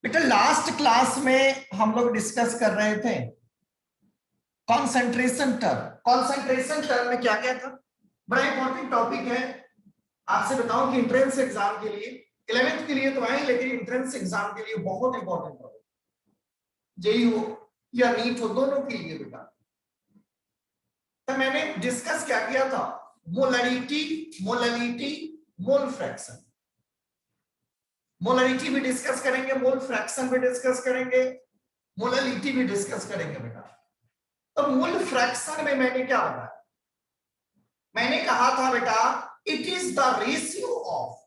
बेटा last class में हम लोग डिस्कस कर रहे थे कॉन्सेंट्रेशन टर्म। कॉन्सेंट्रेशन टर्म में क्या क्या था, बड़ा इंपॉर्टेंट टॉपिक है। आपसे बताऊं कि एंट्रेंस एग्जाम के लिए 11th के लिए तो है, लेकिन एंट्रेंस एग्जाम के लिए बहुत इंपॉर्टेंट टॉपिक, जेई हो या नीट हो, दोनों के लिए बेटा। तो मैंने डिस्कस क्या किया था, molarity, molarity, mole fraction. Molarity भी डिस्कस करेंगे, मोल फ्रैक्शन भी डिस्कस करेंगे, मोलरिटी भी डिस्कस करेंगे बेटा। तो मोल फ्रैक्शन में मैंने क्या बताया, मैंने कहा था बेटा it is the ratio of,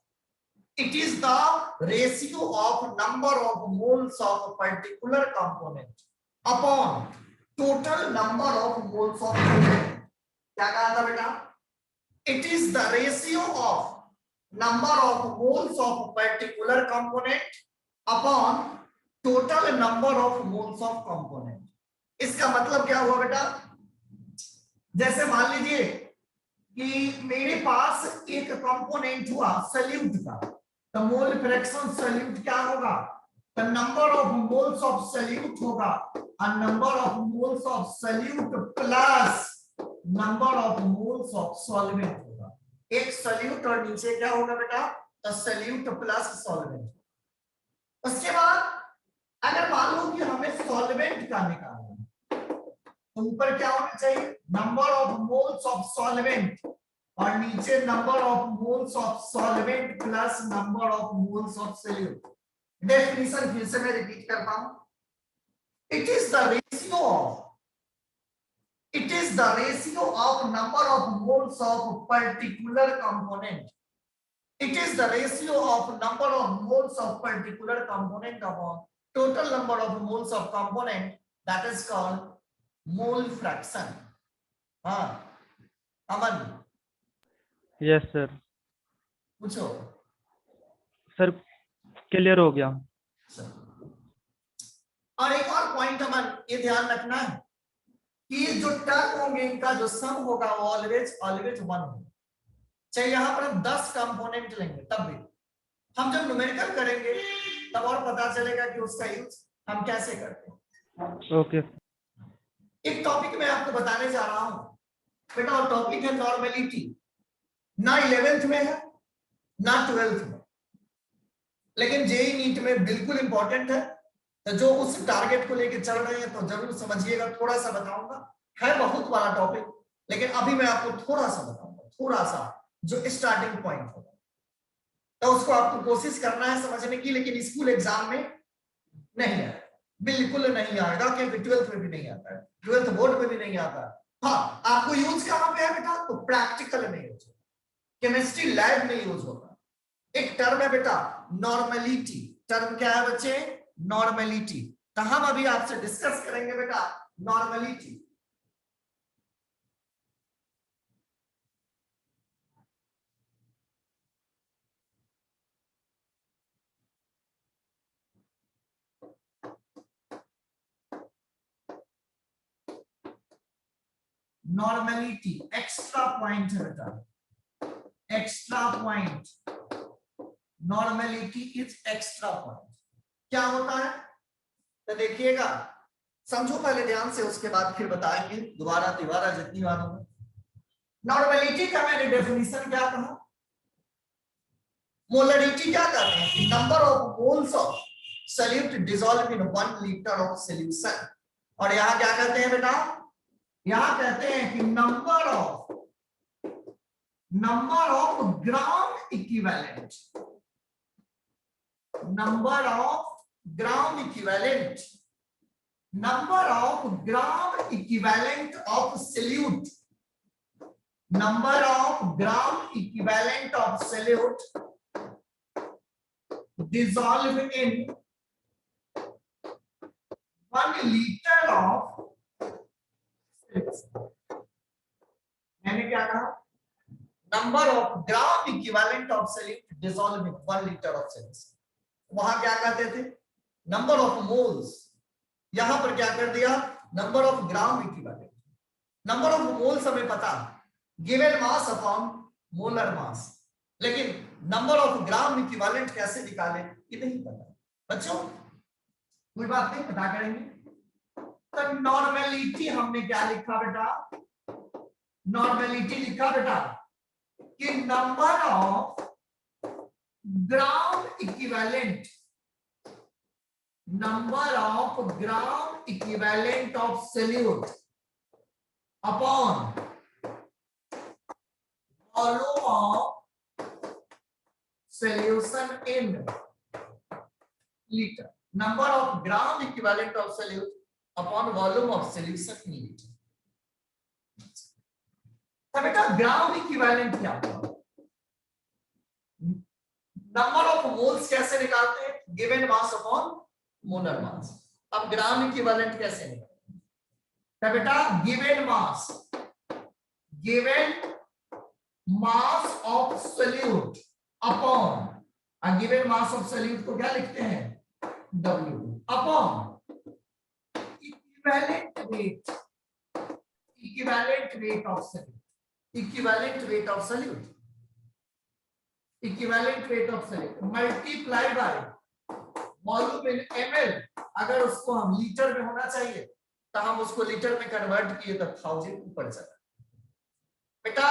it is the ratio of number of moles of particular component upon total number of moles of component। क्या कहा था बेटा, it is the ratio of number of moles of particular component upon total number of moles of component। इसका मतलब क्या हुआ बेटा, जैसे मान लीजिए कि मेरे पास एक कंपोनेंट हुआ सल्यूट का, तो मोल फ्रैक्शन सल्यूट क्या होगा, the number of moles of solute होगा, और number of moles of solute plus number of moles of solvent होगा। एक सल्यूट और नीचे क्या होगा बेटा, द सल्यूट प्लस सॉल्वेंट। उसके बाद अगर मान लो कि हमें सॉल्वेंट का निकालना है, तो ऊपर क्या होना चाहिए, number of moles of solvent, और नीचे number of moles of solvent plus number of moles of solute. Definition फिर से मैं रिपीट करता हूं, it is the ratio of, it is the ratio of number of moles of particular component, it is the ratio of number of moles of particular component upon total number of moles of component, that is called mole fraction. हाँ अमन, yes sir. पूछो sir clear हो गया। Sir. और एक और point अमन ये ध्यान रखना है कि जो टर्म होंगे इनका जो सम होगा वो ऑलवेज ऑलवेज 1 होगा। चाहे यहां पर हम 10 कंपोनेंट लेंगे तब भी, हम जब न्यूमेरिकल करेंगे तब और पता चलेगा कि उसका यूज हम कैसे करते हैं। ओके। एक टॉपिक मैं आपको बताने जा रहा हूं बेटा, और टॉपिक है नॉर्मेलिटी। ना 11th में है ना 12th में, लेकिन जेई नीट में बिल्कुल इंपॉर्टेंट है। तो जो उस टारगेट को लेकर चल रहे हैं तो जरूर समझिएगा। थोड़ा सा बताऊंगा, है बहुत बड़ा टॉपिक, लेकिन अभी मैं आपको थोड़ा सा बताऊंगा, थोड़ा सा जो स्टार्टिंग पॉइंट होगा, तो उसको आपको कोशिश करना है समझने की। लेकिन स्कूल एग्जाम में नहीं आएगा, बिल्कुल नहीं आएगा, क्योंकि 12th में भी नहीं आता है, 12th बोर्ड में भी नहीं आता है। हाँ आपको यूज कहां पे है बेटा, तो प्रैक्टिकल में यूज होगा, केमिस्ट्री लैब में यूज होगा। एक टर्म है बेटा नॉर्मेलिटी। टर्म क्या है बच्चे, नॉर्मेलिटी। तो हम अभी आपसे डिस्कस करेंगे बेटा नॉर्मेलिटी। नॉर्मेलिटी एक्स्ट्रा पॉइंट है बेटा, extra point. Normality is extra point. क्या होता है तो देखिएगा, समझो पहले ध्यान से, उसके बाद फिर बताएंगे दोबारा तिबारा जितनी बार होगा। नॉर्मेलिटी का मैंने डेफिनेशन क्या कहा, मोलरिटी क्या कहते हैं, number of moles of solute dissolve in 1 litre of solution. और यहां क्या कहते हैं बेटा, यहां कहते हैं कि number of gram equivalent, number of gram equivalent, number of gram equivalent of solute, number of gram equivalent of solute dissolve in 1 liter of, मैंने क्या कहा, number of gram equivalent of solute dissolve in 1 litre of solution. वहां क्या कहते थे, number of moles, यहां पर क्या कर दिया, number of gram equivalent. Number of moles हमें पता, given mass upon molar mass, लेकिन नंबर ऑफ ग्राम इक्विवेलेंट कैसे निकाले ये नहीं पता। बच्चों कोई बात नहीं, पता करेंगे। तो नॉर्मेलिटी हमने क्या लिखा बेटा, नॉर्मेलिटी लिखा बेटा कि number of ground equivalent, number of ground equivalent of solute upon volume of solution in liter, number of ground equivalent of solute upon volume of solution in liter। तो बेटा ग्राउंड इक्विवेलेंट क्या होगा, number of moles कैसे निकालते हैं, given mass upon molar mass. अब gram equivalent कैसे निकालेंगे, तो बेटा given mass of solute upon, given mass of solute को क्या लिखते हैं, W upon equivalent weight of solute, equivalent weight of solute multiply by volume in ml। अगर उसको हम लीटर में होना चाहिए तो हम उसको लीटर में कन्वर्ट किए तो 1000 ऊपर चला। बेटा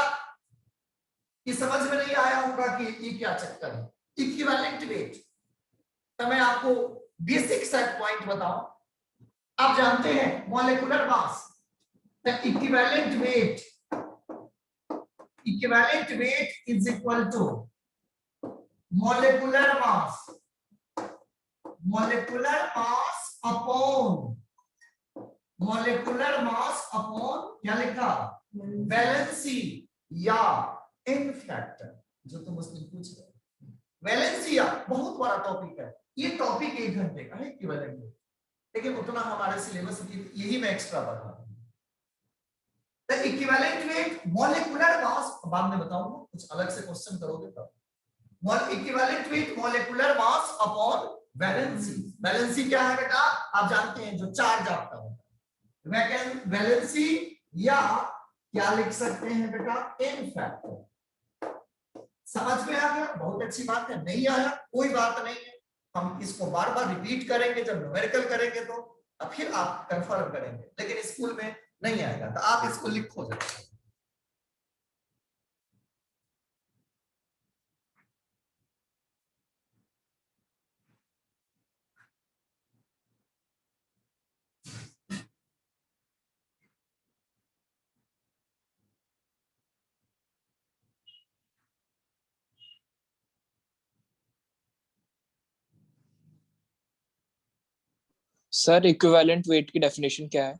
ये समझ में नहीं आया होगा कि ये क्या चक्कर है, इक्विवेलेंट वेट। तो मैं आपको बेसिक सेट पॉइंट बताऊं, आप जानते हैं मॉलिक्यूलर मास, तो equivalent weight is equal to molecular mass upon क्या लिखा, वैलेंसी या इन फैक्टर, जो तुम उसमें पूछ रहे हो। वैलेंसी या बहुत बड़ा टॉपिक है, ये टॉपिक 1 घंटे का है इक्विवेलेंट वेट, लेकिन उतना हमारे सिलेबस में यही मैं एक्स्ट्रा पढ़ा रहा हूं। तो इक्विवेलेंट वेट मॉलिक्यूलर मास, बाद में बताऊंगा, कुछ अलग से क्वेश्चन करोगे तब। Equivalent weight molecular mass upon valency. Valency क्या है बेटा, आप जानते हैं जो चार्ज आपका होता है, वैलेंसी या क्या लिख सकते हैं बेटा, इन फैक्टर। समझ में आ गया, बहुत अच्छी बात है। नहीं आया कोई बात नहीं है, हम इसको बार बार रिपीट करेंगे, जब न्यूमेरिकल करेंगे तो फिर आप कंफर्म करेंगे, लेकिन स्कूल में नहीं आएगा तो आप इसको लिखो जरा। सर इक्विवेलेंट वेट की डेफिनेशन क्या है?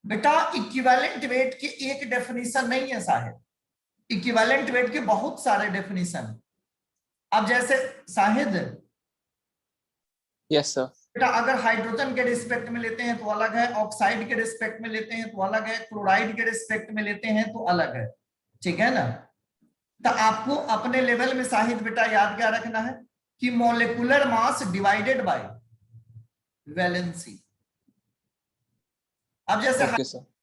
बेटा इक्विवेलेंट वेट की एक डेफिनेशन नहीं है साहिब, इक्विवेलेंट वेट के बहुत सारे डेफिनेशन। अब जैसे साहिद, यस सर। बेटा अगर हाइड्रोजन के रिस्पेक्ट में लेते हैं तो अलग है, ऑक्साइड के रिस्पेक्ट में लेते हैं तो अलग है, क्लोराइड के रिस्पेक्ट में लेते हैं तो अलग है, ठीक है ना। तो आपको अपने लेवल में साहिद बेटा याद क्या रखना है कि molecular mass divided by valency. अब जैसे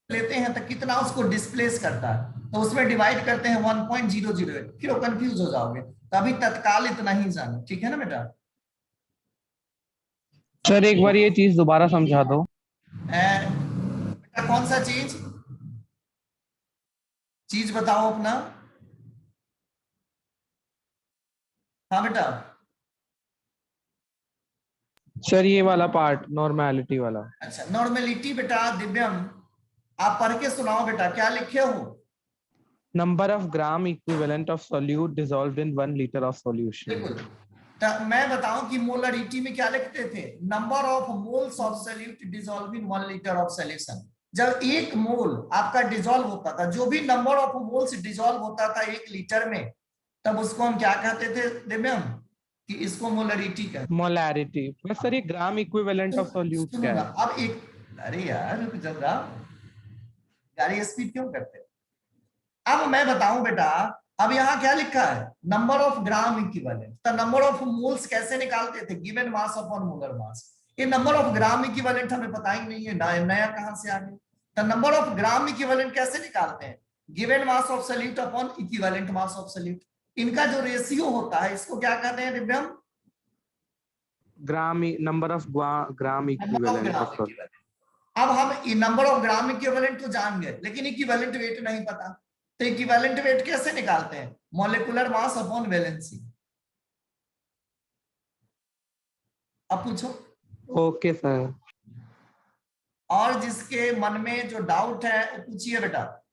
लेते हैं तो कितना उसको डिस्प्लेस करता है, तो उसमें डिवाइड करते हैं 1.008, फिर वो कंफ्यूज हो जाओगे। तो अभी तत्काल इतना ही जानो, ठीक है ना बेटा। सर एक बार ये चीज दोबारा समझा दो। बेटा कौन सा चीज बताओ अपना। हाँ बेटा, सर ये वाला पार्ट नॉर्मेलिटी वाला। अच्छा नॉर्मेलिटी बेटा दिव्यम आप पढ़ के सुनाओ बेटा, क्या लिखे हो। Number of gram equivalent of solute dissolved in 1 liter of solution. बिल्कुल, मैं बताऊं कि मोलरिटी में क्या लिखते थे, number of moles of solute dissolve in 1 litre of solution. जब एक मोल आपका डिसॉल्व होता था, जो भी नंबर ऑफ मोल्स डिसॉल्व होता था 1 लीटर में, तब उसको हम क्या कहते थे दिव्यम, कि इसको मोलरिटी कहते। मोलैरिटी बस सर, ये ग्राम इक्विवेलेंट ऑफ सॉल्यूट सुनो क्या ना, है? अब एक, अरे यार रुक जरा, गाड़ी स्पीड क्यों करते हो? अब मैं बताऊं बेटा, अब यहाँ क्या लिखा है, नंबर ऑफ ग्राम इक्विवेलेंट, तो नंबर ऑफ मोल्स कैसे निकालते थे, given mass upon molar mass. ये नंबर ऑफ ग्राम इक्विवेलेंट हमें पता ही नहीं है, नया कहां से आ गया। तो नंबर ऑफ ग्राम इक्विवेलेंट कैसे निकालते हैं, given mass of solute upon equivalent mass of solute. इनका जो रेशियो होता है इसको क्या कहते हैं Divyam, gram, number of gram number of equivalent gram of solute. Equivalent. अब हम नंबर ऑफ ग्राम इक्विवेलेंट तो जान गए, लेकिन इक्विवेलेंट वेट नहीं पता। तो इक्विवेलेंट वेट कैसे निकालते हैं, मॉलिक्यूलर मास अपॉन वैलेंसी। अब पूछो, ओके सर। और जिसके मन में जो डाउट है वो पूछिए बेटा,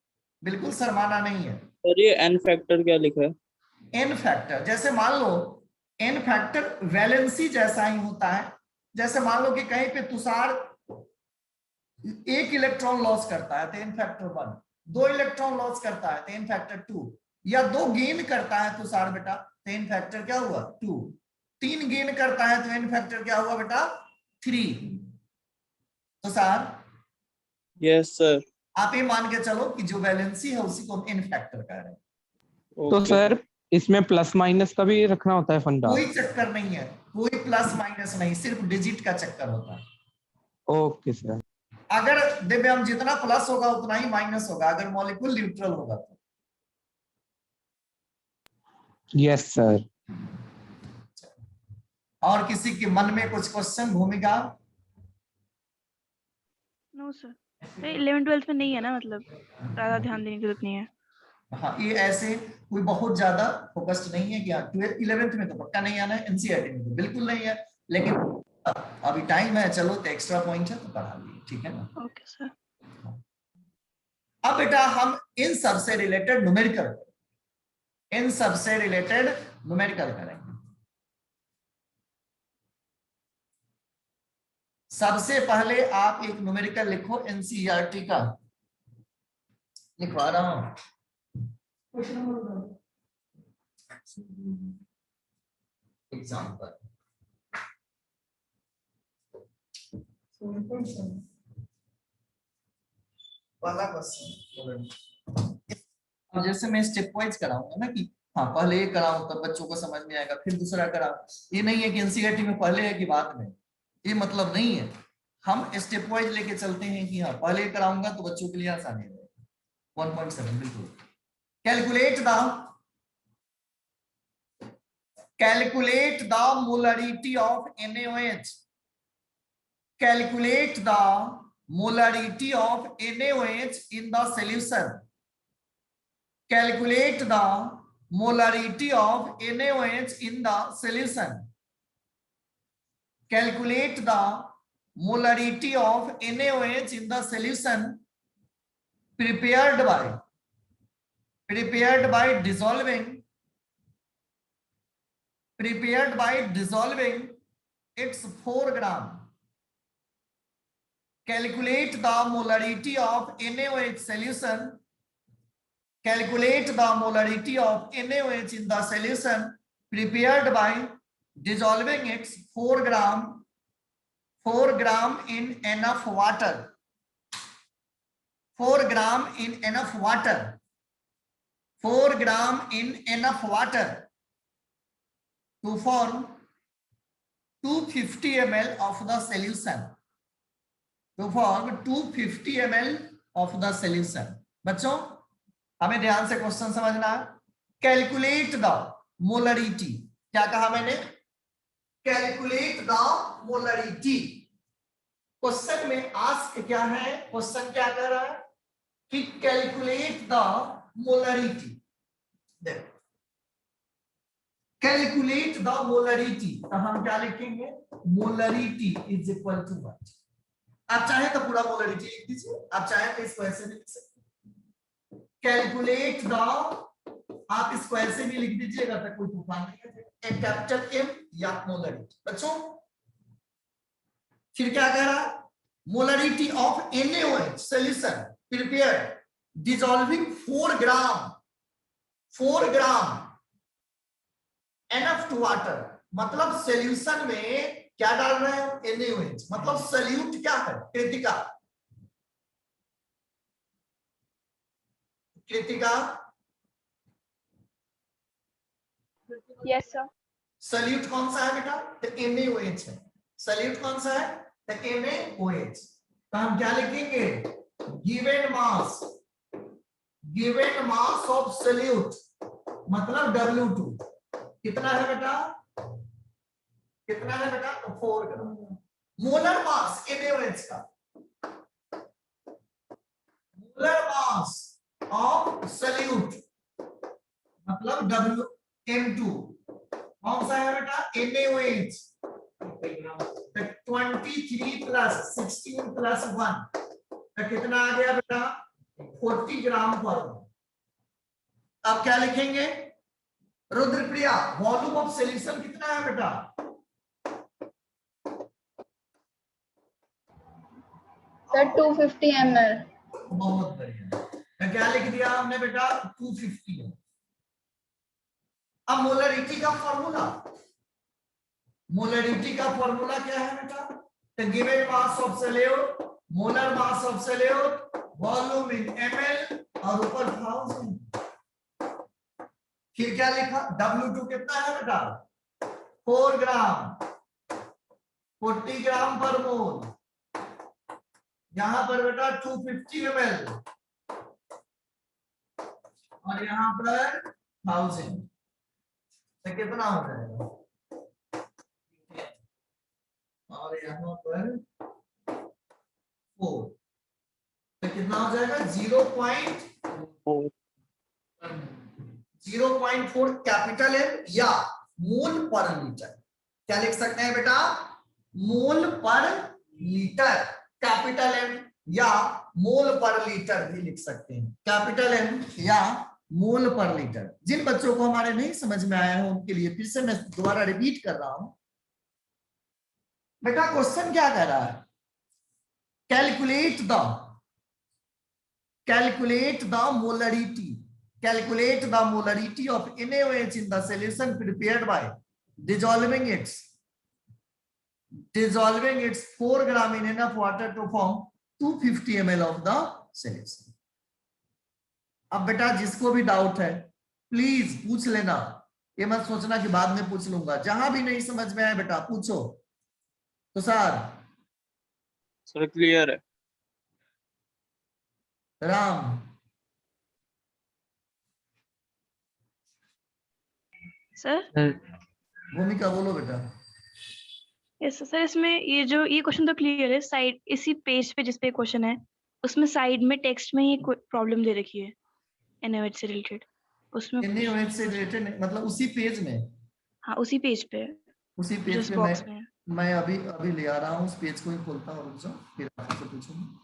बिल्कुल शर्माना नहीं है। सर ये एन फैक्टर क्या लिखा है? एन फैक्टर, जैसे मान लो एन फैक्टर वैलेंसी जैसा ही होता है। जैसे मान लो कि कहीं पे तुषार 1 इलेक्ट्रॉन लॉस करता है तो एन फैक्टर 1, 2 इलेक्ट्रॉन लॉस करता है तो एन फैक्टर 2, या 2 गेन करता है तुषार बेटा तो एन फैक्टर क्या हुआ 2, 3 गेन करता है तो एन फैक्टर क्या हुआ बेटा 3। Tushar yes sir. आप ये मान के चलो कि जो वैलेंसी है उसी को हम एन फैक्टर कह रहे हैं। तो ओके सर इसमें प्लस माइनस का भी रखना होता है फंडा? कोई चक्कर नहीं है, कोई प्लस माइनस नहीं, सिर्फ डिजिट का चक्कर होता है। Okay sir. अगर देखिए हम जितना प्लस होगा उतना ही माइनस होगा, अगर मॉलिक्यूल न्यूट्रल होगा तो। Yes sir. और किसी के मन में कुछ क्वेश्चन, भूमिका? नो सर, 11th-12th में नहीं है ना, मतलब ज्यादा ध्यान देने की जरूरत नहीं है। हाँ, ये ऐसे कोई बहुत ज्यादा फोकस्ड नहीं है कि 11th में तो पक्का नहीं आना है, एनसीईआरटी में तो बिल्कुल नहीं है, लेकिन अभी टाइम है, चलो तो एक्स्ट्रा पॉइंट है तो पढ़ा लिए, ठीक है ना। Okay sir. अब बेटा हम इन सबसे रिलेटेड न्यूमेरिकल, इन सबसे रिलेटेड न्यूमेरिकल करेंगे। सबसे पहले आप एक न्यूमेरिकल लिखो एनसीईआरटी का, लिखवा रहा हूं। एग्जाम्पल वाला क्वेश्चन। अब जैसे मैं स्टेप वाइज कराऊंगा ना कि हाँ पहले ये कराऊं तब बच्चों को समझ में आएगा, फिर दूसरा कराऊं, ये नहीं है कि एनसीईआरटी में पहले है कि बाद में, ये मतलब नहीं है। हम स्टेप वाइज लेके चलते हैं कि हाँ पहले कराऊंगा तो बच्चों के लिए आसानी रहेगा। 1.7 बिल्कुल। Calculate the molarity of NaOH, calculate the molarity of NaOH in the solution, calculate the molarity of NaOH in the solution, calculate the molarity of NaOH in the solution prepared by dissolving its 4 gram. Calculate the molarity of NaOH solution. Calculate the molarity of NaOH in the solution prepared by dissolving its 4 gram in enough water. 4 gram in enough water. 4 gram in enough water to form 250 ml of the solution. To form 250 ml of the solution. बच्चों हमें ध्यान से question समझना है। Calculate the molarity, क्या कहा मैंने, calculate the molarity. Question में आस्क क्या है, क्वेश्चन क्या कह रहा है कि कैलकुलेट द मोलरिटी। देखो कैलकुलेट द मोलरिटी, तो हम क्या लिखेंगे, molarity is equal to what. आप चाहे तो पूरा मोलरिटी लिख दीजिए, आप चाहे तो इसको ऐसे भी लिख सकते। कैलकुलेट द, आप इसको ऐसे भी लिख दीजिएगा तो कोई तूफान नहीं है। कैपिटल M या मोलरिटी। बच्चों फिर क्या कह रहा है, molarity of NaOH solution prepared dissolving 4 gram enough to water, मतलब सॉल्यूशन में क्या डाल रहे हैं NaOH, मतलब सॉल्यूट क्या है, कृतिका यस सर। सॉल्यूट कौन सा है बेटा, तो NaOH है। सॉल्यूट कौन सा है, तो NaOH। तो हम क्या लिखेंगे, गिवन मास ऑफ सॉल्यूट मतलब W2 कितना है बेटा, कितना है बेटा, तो 4 ग्राम। मोलर मास NaOH का, मोलर मास ऑफ सॉल्यूट मतलब M2 कौन सा है बेटा, NaOH। 23 प्लस 16 प्लस 1 तो कितना आ गया बेटा, 40 ग्राम पर। अब क्या लिखेंगे, रुद्रप्रिया वॉल्यूम ऑफ सॉल्यूशन कितना है बेटा, सर 250 ml। बहुत बढ़िया, तो क्या लिख दिया हमने बेटा, 250 है। अब मोलरिटी का फॉर्मूला, मोलरिटी का फॉर्मूला क्या है बेटा, तो given mass of solute, molar mass of solute, volume in ml और ऊपर 1000। फिर क्या लिखा, W2 कितना है बेटा, 4 ग्राम, 40 ग्राम पर मोल, यहां पर बेटा 250 ml और यहां पर 1000, तो कितना हो जाएगा, और यहां पर 4, तो कितना हो जाएगा 0.4 कैपिटल M या मोल पर लीटर। क्या लिख सकते हैं बेटा, मोल पर लीटर, कैपिटल M या मोल पर लीटर भी लिख सकते हैं, कैपिटल M या मोल पर लीटर। जिन बच्चों को हमारे नहीं समझ में आया है उनके लिए फिर से मैं दोबारा रिपीट कर रहा हूं। बेटा क्वेश्चन क्या कह रहा है, calculate the molarity of NaOH in the solution prepared by dissolving its 4 gram in enough water to form 250 ml of the solution। अब बेटा जिसको भी डाउट है प्लीज पूछ लेना, ये मत सोचना कि बाद में पूछ लूंगा, जहां भी नहीं समझ में आए बेटा पूछो। तो सर क्लियर है। राम, सर भूमिका बोलो बेटा। यस सर, इसमें ये क्वेश्चन तो क्लियर है, साइड इसी पेज पे जिस पे क्वेश्चन है उसमें साइड में टेक्स्ट में ही प्रॉब्लम दे रखी है NaOH से रिलेटेड, उसमें NaOH से रिलेटेड मतलब उसी पेज में, हाँ उसी पेज पे, उसी जो पेज इस पे बॉक्स में है। मैं अभी ले आ रहा हूँ, उस पेज को ही खोलता हूँ, रुक जाओ फिर आपसे पूछूंगा।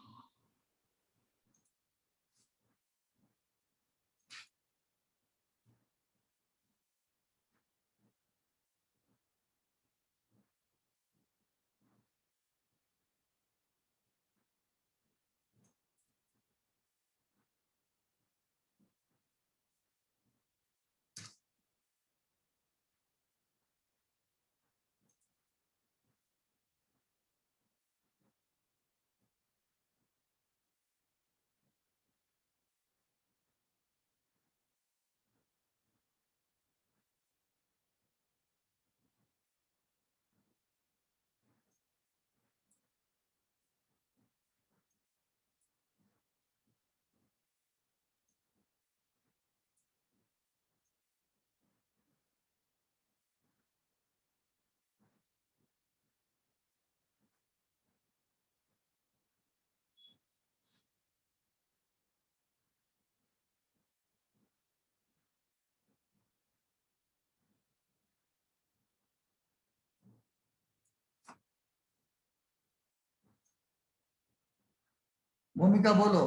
भूमिका बोलो।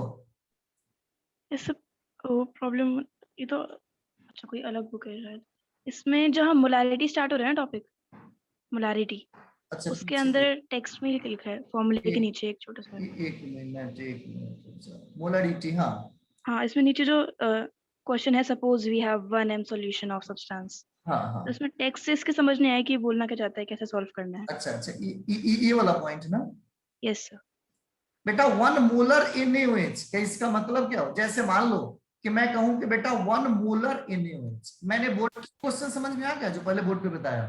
इस प्रॉब्लम, ये तो अच्छा कोई अलग बुक है शायद, इसमें जहाँ मोलारिटी स्टार्ट हो रहा है ना टॉपिक, मोलारिटी, अच्छा उसके पीछे अंदर टेक्स्ट में लिखा है फॉर्मूले के एक- नीचे एक छोटा सा। एक मिनट मोलारिटी। हाँ हाँ, इसमें नीचे जो क्वेश्चन है, suppose we have 1m solution of substance, हाँ हाँ। तो इसमें टेक्स्ट से इसके समझ नहीं आया कि ये बोलना क्या चाहता है, कैसे सॉल्व करना है। अच्छा अच्छा, ये वाला पॉइंट ना यस सर। बेटा, 1 मोलर NaOH क्या इसका मतलब क्या हो? जैसे मान लो कि मैं कहूं कि बेटा 1 मोलर NaOH, मैंने बोर्ड क्वेश्चन समझ में आ गया जो पहले बोर्ड पे बताया?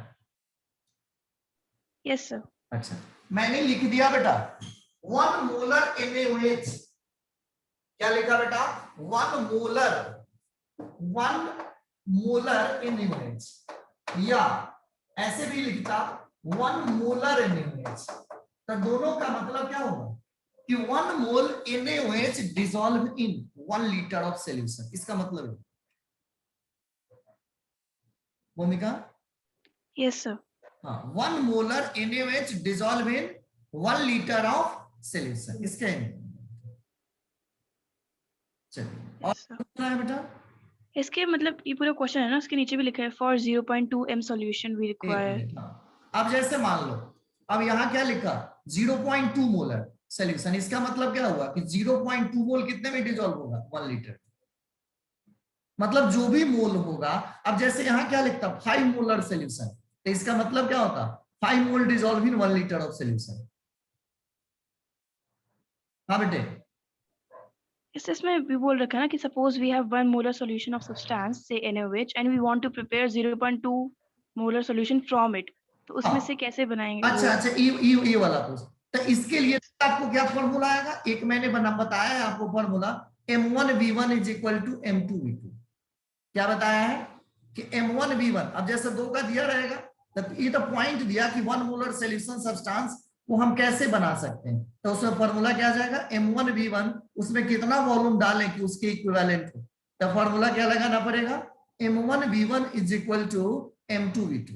Yes sir. अच्छा, मैंने लिख दिया बेटा 1 मोलर NaOH। क्या लिखा बेटा? 1 मोलर NaOH, या ऐसे भी लिखता 1 मोलर NaOH। तो दोनों का मतलब क्या होगा कि 1 मोल NaOH dissolve in 1 litre of solution, इसका मतलब है। भूमिका? Yes sir. हाँ, 1 molar NaOH dissolve in 1 litre of solution, इसके चलिए। और यस सर। दूसरा है बेटा, इसके मतलब ये पूरा क्वेश्चन है ना, उसके नीचे भी लिखा है फॉर 0.2m सॉल्यूशन वी एक रिक्वायर। मिनट। हाँ, अब जैसे मान लो, अब यहाँ क्या लिखा 0.2 मोलर सॉल्यूशन, इसका मतलब क्या हुआ कि 0.2 मोल कितने में डिसॉल्व होगा? 1 लीटर। मतलब जो भी मोल होगा, अब जैसे यहाँ क्या लिखता 5 मोलर सॉल्यूशन, तो इसका मतलब क्या होता 5 mole dissolve in 1 litre of solution. हाँ बेटे, इसमें भी बोल रखा है ना कि suppose we have 1 molar solution of substance से NaOH and we want to prepare 0.2 molar solution from it, तो उसमें से कैसे बनाएंगे अच्छा वो? अच्छा, ये वाला क्वेश्चन। तो इसके लिए आपको क्या फॉर्मूला आएगा? एक मैंने बताया है आपको formula, M1V1 is equal to M2V2। क्या बताया है कि M1V1, अब जैसे 2 का दिया रहेगा, तो ये तो पॉइंट दिया कि 1 मोलर सॉल्यूशन सब्सटेंस को हम कैसे बना सकते हैं, तो उसमें फॉर्मूला क्या आ जाएगा M1V1, उसमें कितना वॉल्यूम डालें कि उसके इक्विवेलेंट हो, तो फॉर्मूला क्या लगाना पड़ेगा? M1V1 is equal to M2V2।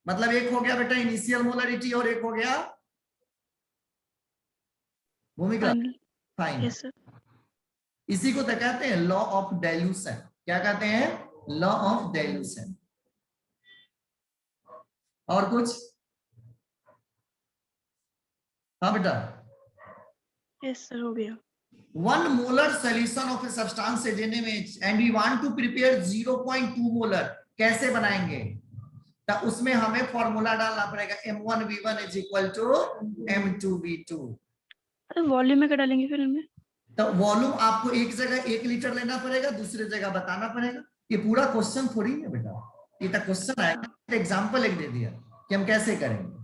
मतलब एक हो गया बेटा इनिशियल मोलरिटी और एक हो गया भूमिका फाइनल। Yes sir. इसी को तो कहते हैं लॉ ऑफ डाइल्यूशन। क्या कहते हैं? Law of dilution. और कुछ? हाँ बेटा, यस सर, हो गया। 1 molar solution of a substance is NaOH and we want to prepare 0.2 molar, कैसे बनाएंगे? तो उसमें हमें फॉर्मूला डालना पड़ेगा M1V1 is equal to M2V2। अरे वॉल्यूम में क्या डालेंगे फिर इनमें? तो वॉल्यूम आपको एक जगह 1 लीटर लेना पड़ेगा, दूसरी जगह बताना पड़ेगा। ये पूरा क्वेश्चन थोड़ी है बेटा, ये तो क्वेश्चन आएगा, एग्जांपल एक दे दिया कि हम कैसे करेंगे।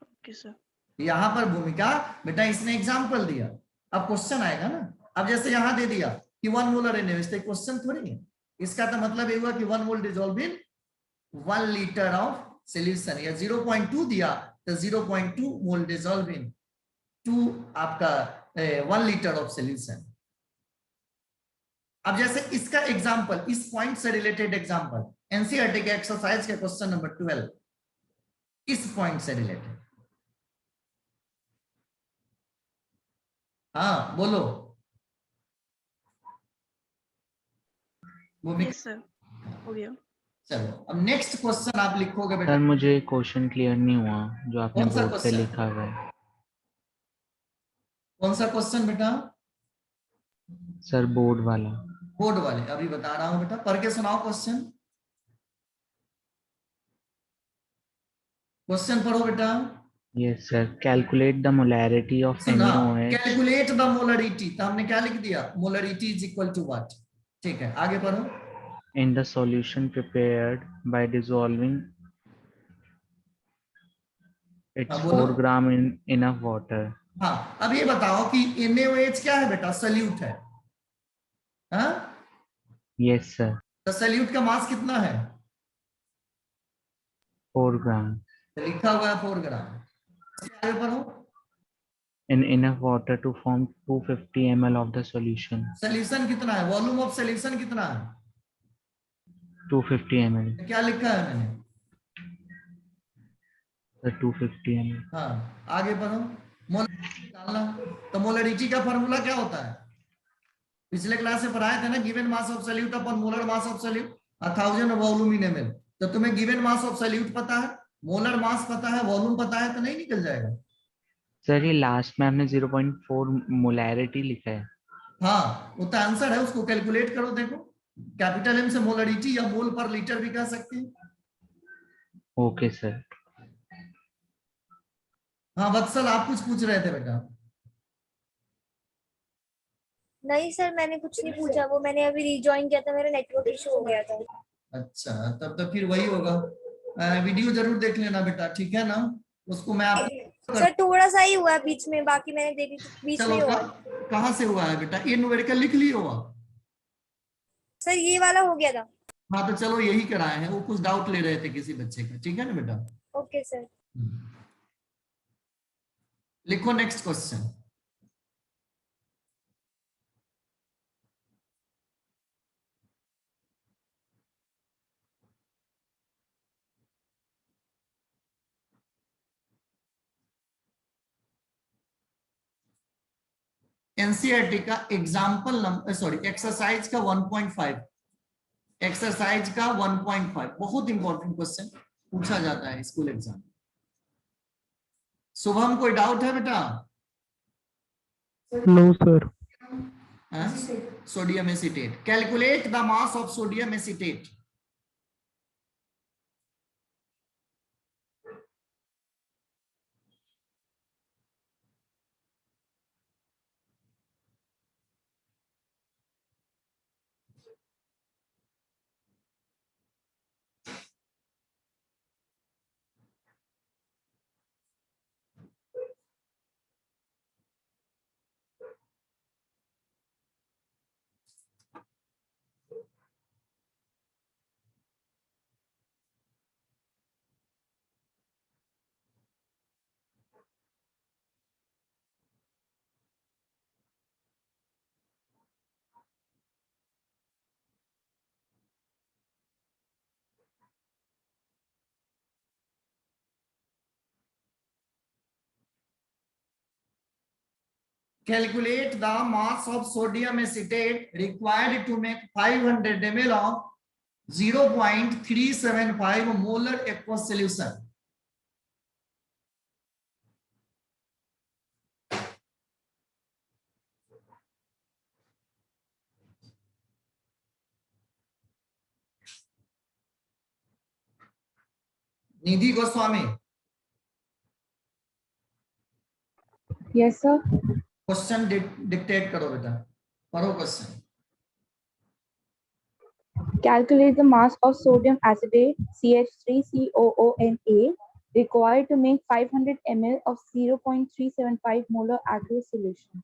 Okay sir. यहाँ पर भूमिका बेटा इसने एग्जांपल दिया, अब क्वेश्चन आएगा ना। अब जैसे यहाँ दे दिया कि 1 मोलर NaOH, तो क्वेश्चन थोड़ी है, इसका तो मतलब ये हुआ कि 1 mole dissolve in 1 litre of solution, या 0.2 दिया तो 0.2 मोल डिसॉल्व इन 2 आपका 1 लीटर ऑफ सॉल्यूशन। अब जैसे इसका एग्जांपल, इस पॉइंट से रिलेटेड एग्जांपल, एनसीईआरटी के एक्सरसाइज के क्वेश्चन नंबर 12, इस पॉइंट से रिलेटेड। हाँ बोलो भूमिका। यस सर, हो गया। चलो अब नेक्स्ट क्वेश्चन आप लिखोगे बेटा। सर मुझे क्वेश्चन क्लियर नहीं हुआ जो आपने कौन सा बोर्ड पे question? लिखा हुआ है। कौन सा क्वेश्चन बेटा? सर बोर्ड वाला। बोर्ड वाले अभी बता रहा हूं बेटा, पढ़ के सुनाओ क्वेश्चन। क्वेश्चन पढ़ो बेटा। Yes sir, calculate the molarity of सुना, NaOH कैलकुलेट द मोलरिटी, तो हमने क्या लिख दिया? Molarity is equal to what? ठीक है, आगे पढ़ो। in the solution prepared by dissolving its हाँ, बोलो। 4 gram in enough water. हाँ, अब ये बताओ कि NaOH क्या है बेटा? सल्यूट है। हाँ, Yes sir, तो सल्यूट का मास कितना है? 4 gram तो लिखा हुआ है 4 ग्राम। आगे पढ़ो। in enough water to form 250 ml of the solution. Solution कितना है? वॉल्यूम ऑफ सॉल्यूशन कितना है? 250 ml. तो क्या लिखा है मैंने? Sir 250 ml. हाँ, आगे पढ़ो। मोलरिटी डालना, तो मोलरिटी का फॉर्मूला क्या होता है? पिछले क्लास में पढ़ाए थे ना, given mass of solute upon molar mass of solute 1000 volume in ml। तो तुम्हें गिवन मास ऑफ सॉल्यूट पता है, मोलर मास पता है, वॉल्यूम पता है, तो नहीं निकल जाएगा। सर ये लास्ट में आपने 0.4 मोलैरिटी लिखा है। हाँ वो तो आंसर है, उसको कैलकुलेट करो। देखो कैपिटल एम से मोलरिटी या मोल पर लीटर भी कह सकते हैं। Okay sir. हाँ वत्सल आप कुछ पूछ रहे थे बेटा। नहीं सर मैंने कुछ नहीं पूछा, वो मैंने अभी रिजॉइन किया था, मेरा नेटवर्क इशू हो गया था। अच्छा तब तो फिर वही होगा। वीडियो जरूर देख लेना बेटा, ठीक है ना। उसको मैं आप सर थोड़ा सा ही हुआ है बीच में, बाकी मैंने देखी बीच में चलो ही हुआ। कहाँ से हुआ है बेटा? ये न्यूमेरिकल लिख लियो हुआ। सर ये वाला हो गया था। हाँ तो चलो यही कराए हैं, वो कुछ डाउट ले रहे थे किसी बच्चे का, ठीक है ना बेटा। Okay sir. लिखो नेक्स्ट क्वेश्चन। एनसीईआरटी का एग्जाम्पल नंबर, सॉरी एक्सरसाइज का 1.5, एक्सरसाइज का 1.5 बहुत इंपॉर्टेंट क्वेश्चन पूछा जाता है स्कूल एग्जाम। शुभम कोई डाउट है बेटा? No sir. Sodium acetate, calculate the mass of sodium acetate. Calculate the mass of sodium acetate required to make 500 ml of 0.375 molar aqueous solution. Nidhi Goswami. Yes sir. Question dictate करो बेटा, पढ़ो question. Calculate the mass of sodium acetate CH3COONA required to make 500 ml of 0.375 molar aqueous solution.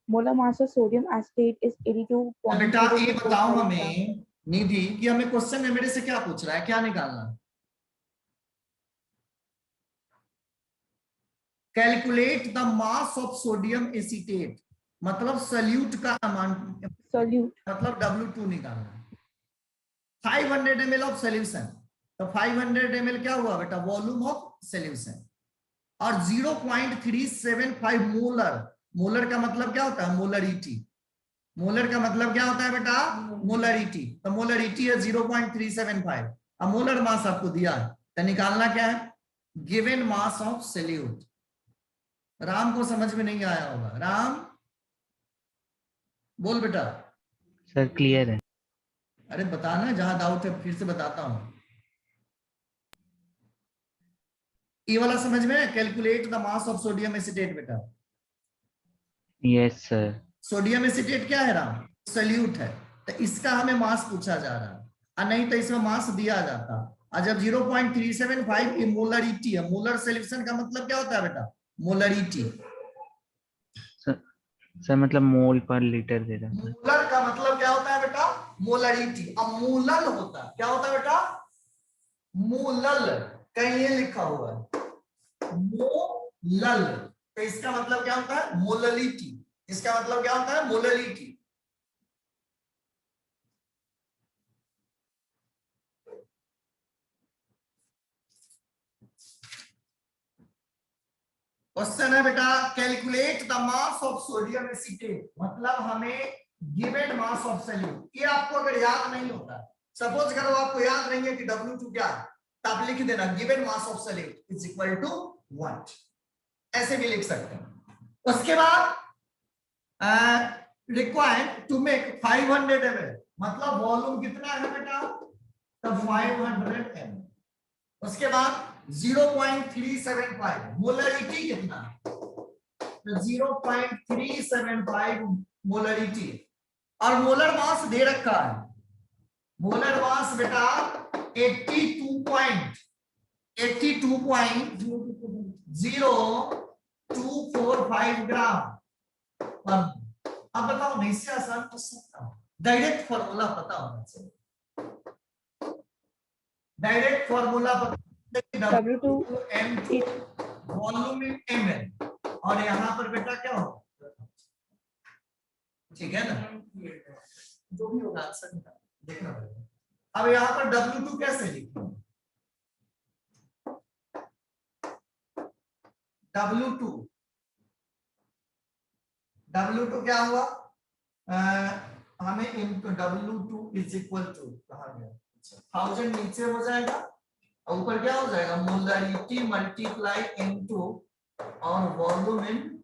Molar mass of sodium acetate is 82. बेटा ये बताओ हमें निधि कि हमें question में मेरे से क्या पूछ रहा है, क्या निकालना है? Calculate the mass of sodium acetate, मतलब सल्यूट का अमाउंट, Solute. मतलब W2 निकालना है। 500 ml ऑफ सोल्यूशन, तो 500 ml क्या हुआ बेटा? Volume of solution. और 0.375 मोलर, मोलर का मतलब क्या होता है? मोलरिटी। मोलर का मतलब क्या होता है बेटा? मोलरिटी। तो मोलरिटी है 0.375। अब मोलर मास आपको दिया है, तो निकालना क्या है? Given mass of solute. Ram को समझ में नहीं आया होगा, राम बोल बेटा। सर क्लियर है। अरे बताना, जहां डाउट है फिर से बताता हूं। ये वाला समझ में? Calculate the mass of sodium acetate बेटा। Yes sir. सोडियम एसीटेट क्या है राम? सल्यूट है, तो इसका हमें मास पूछा जा रहा है, और नहीं तो इसमें मास दिया जाता। और जब 0.375 ये मोलरिटी है, मोलर सॉल्यूशन का मतलब क्या होता है बेटा? मोलरिटी। सर मतलब मोल पर लीटर दे रहा है। मोलर का मतलब क्या होता है बेटा? मोलरिटी। अब मोलल होता है, क्या होता है बेटा? मोलल। कहीं ये लिखा हुआ है मोलल, तो इसका मतलब क्या होता है? मोललिटी। इसका मतलब क्या होता है? मोललिटी। क्वेश्चन है बेटा, calculate the mass of sodium acetate, मतलब हमें गिवन मास ऑफ सॉल्यूट। ये आपको अगर याद नहीं होता, सपोज करो आपको याद नहीं है कि W2 क्या है, तो आप लिख देना given mass of solute is equal to 1, ऐसे भी लिख सकते हैं। उसके बाद रिक्वायर्ड टू मेक 500 ml, मतलब वॉल्यूम कितना है बेटा, तो 500 ml। उसके बाद 0.375 मोलरिटी कितना, तो 0.375 मोलरिटी, और मोलर मास दे रखा है, मोलर मास बेटा 82.0245 ग्राम। अब बताओ, नहीं से आसान पूछ सकता हूं, डायरेक्ट फॉर्मूला पता होना चाहिए, डायरेक्ट फॉर्मूला पता, W2 M2 वॉल्यूम इन ml, और यहाँ पर बेटा क्या होगा, ठीक है ना, जो भी होगा आंसर देखना पड़ेगा। अब यहाँ पर W2 कैसे लिखें, W2 क्या हुआ, हमें into W2 is equal to कहाँ गया, 1000 नीचे हो जाएगा, ऊपर क्या हो जाएगा, मोलरिटी मल्टीप्लाई इनटू और वॉल्यूम इन,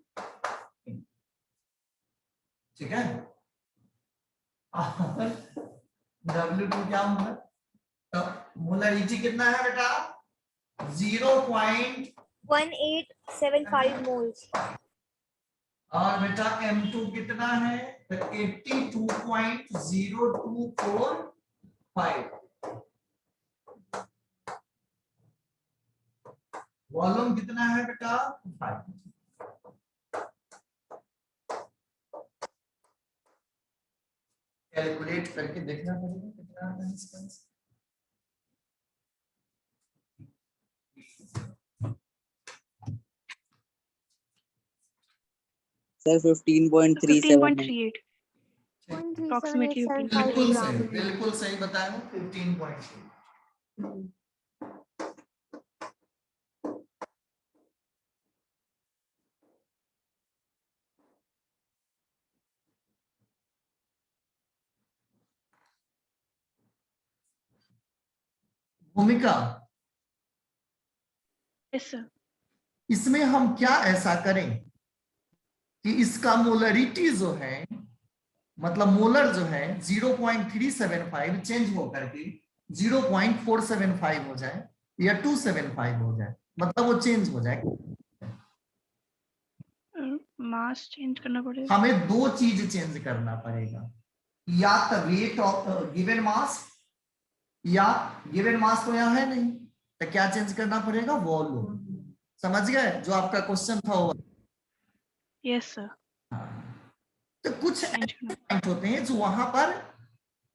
ठीक है। W2 क्या होगा, तो मोलरिटी कितना है बेटा, 0.1875 मोल्स, और बेटा M2 कितना है, तो 82.0245, वॉल्यूम कितना है बेटा 5। कैलकुलेट करके देखना पड़ेगा कितना आता है इसका आंसर। Sir 15.37 approximately 15. बिल्कुल सही बताया हूँ, 15.3। भूमिका, Yes, sir. इसमें हम क्या ऐसा करें कि इसका मोलरिटी जो है, मतलब मोलर जो है 0.375 चेंज हो करके 0.475 हो जाए या 275 हो जाए, मतलब वो चेंज हो जाए। मास चेंज करना पड़ेगा, हमें दो चीज चेंज करना पड़ेगा, या तो रेट ऑफ गिवन मास, या गिवन मास तो यहाँ है नहीं, तो क्या चेंज करना पड़ेगा, वॉल्यूम। समझ गए जो आपका क्वेश्चन था वो। yes sir. तो कुछ पॉइंट होते हैं जो वहां पर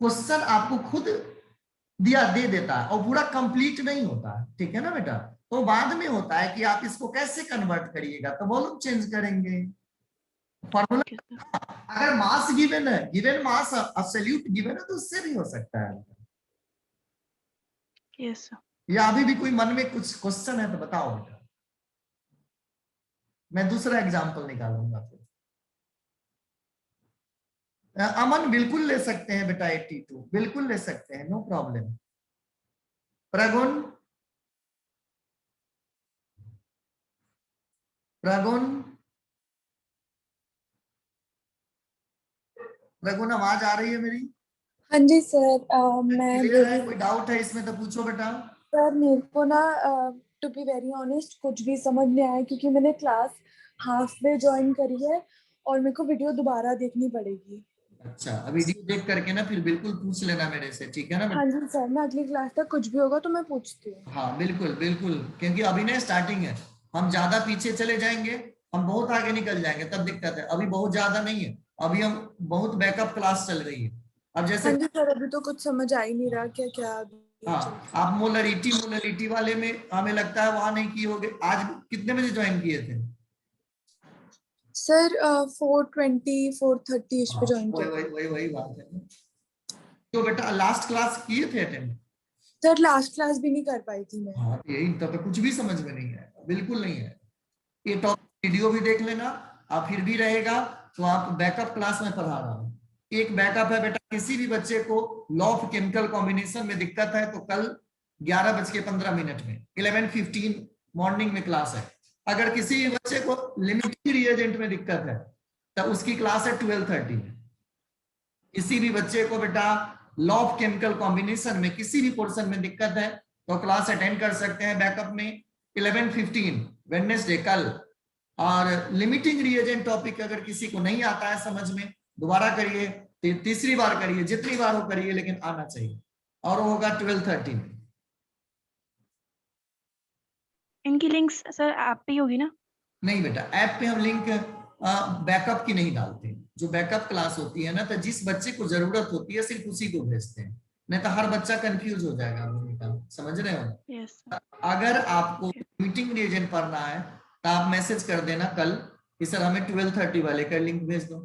क्वेश्चन आपको खुद दे देता है और पूरा कंप्लीट नहीं होता है, ठीक है ना बेटा, तो बाद में होता है कि आप इसको कैसे कन्वर्ट करिएगा, तो वॉल्यूम चेंज करेंगे। फॉर्मूला अगर मास गिवन है, गिवन मास एब्सोल्यूट गिवन है, तो उससे भी हो सकता है। yes sir. या अभी भी कोई मन में कुछ क्वेश्चन है तो बताओ बेटा, मैं दूसरा एग्जांपल निकालूंगा फिर। अमन बिल्कुल ले सकते हैं बेटा, 82 बिल्कुल ले सकते हैं, नो प्रॉब्लम। प्रगुण, प्रगुण, प्रगुण आवाज आ रही है मेरी? हाँ जी सर, मैं क्लियर है? कोई डाउट है इसमें तो पूछो बेटा। सर मेरे को ना टू बी वेरी ऑनेस्ट कुछ भी समझ नहीं आया, क्योंकि मैंने क्लास हाफ में ज्वाइन करी है और मेरे को वीडियो दोबारा देखनी पड़ेगी। अच्छा, वीडियो देख करके ना फिर बिल्कुल पूछ लेना मेरे से, ठीक है ना? हाँ जी सर, मैं अगली क्लास तक कुछ भी होगा तो मैं पूछती हूँ। हाँ बिल्कुल बिल्कुल, क्योंकि अभी ना स्टार्टिंग है, हम ज्यादा पीछे चले जाएंगे, हम बहुत आगे निकल जाएंगे, तब दिक्कत है। अभी बहुत ज्यादा नहीं है, अभी हम बहुत बैकअप क्लास चल रही है। अब जैसे हाँ जी सर, अभी तो कुछ समझ आ ही नहीं रहा क्या क्या। हाँ, आप मोलरिटी वाले में हमें लगता है वहां नहीं किए होगे। आज कितने बजे ज्वाइन किए थे सर? 4:20 4:30 इस पे ज्वाइन किया। वही बात है। तो बेटा लास्ट क्लास किए थे अटेंड? सर लास्ट क्लास भी नहीं कर पाई थी मैं। हाँ, यही तब तो कुछ भी समझ में नहीं है, बिल्कुल नहीं है। ये टॉपिक वीडियो भी देख लेना, आप फिर भी रहेगा तो आप बैकअप क्लास में पढ़ा रहा हूँ, एक बैकअप है बेटा, किसी भी बच्चे को लॉ ऑफ केमिकल कॉम्बिनेशन में दिक्कत है तो कल 11:15 में 11:15 मॉर्निंग में क्लास है। अगर किसी भी बच्चे को लिमिटिंग रिएजेंट में दिक्कत है तो उसकी क्लास है 12:30 में। किसी भी बच्चे को बेटा लॉ ऑफ केमिकल कॉम्बिनेशन में किसी भी पोर्शन में दिक्कत है तो क्लास अटेंड कर सकते हैं बैकअप में 11:15 वेडनेसडे कल। और लिमिटिंग रिएजेंट टॉपिक अगर किसी को नहीं आता है समझ में, दोबारा करिए, तीसरी बार करिए, जितनी बार हो करिए, लेकिन आना चाहिए, और वो होगा 12:30 में। इनकी लिंक्स सर ऐप पे ही होगी ना? नहीं बेटा, ऐप पे हम लिंक बैकअप की नहीं डालते। जो बैकअप क्लास होती है ना, तो जिस बच्चे को जरूरत होती है सिर्फ उसी को भेजते हैं, नहीं तो हर बच्चा कंफ्यूज हो जाएगा। समझ रहे हो? Yes, sir. अगर आपको मीटिंग रिएजेंट पढ़ना है तो आप मैसेज कर देना कल कि सर हमें 12:30 वाले का लिंक भेज दो।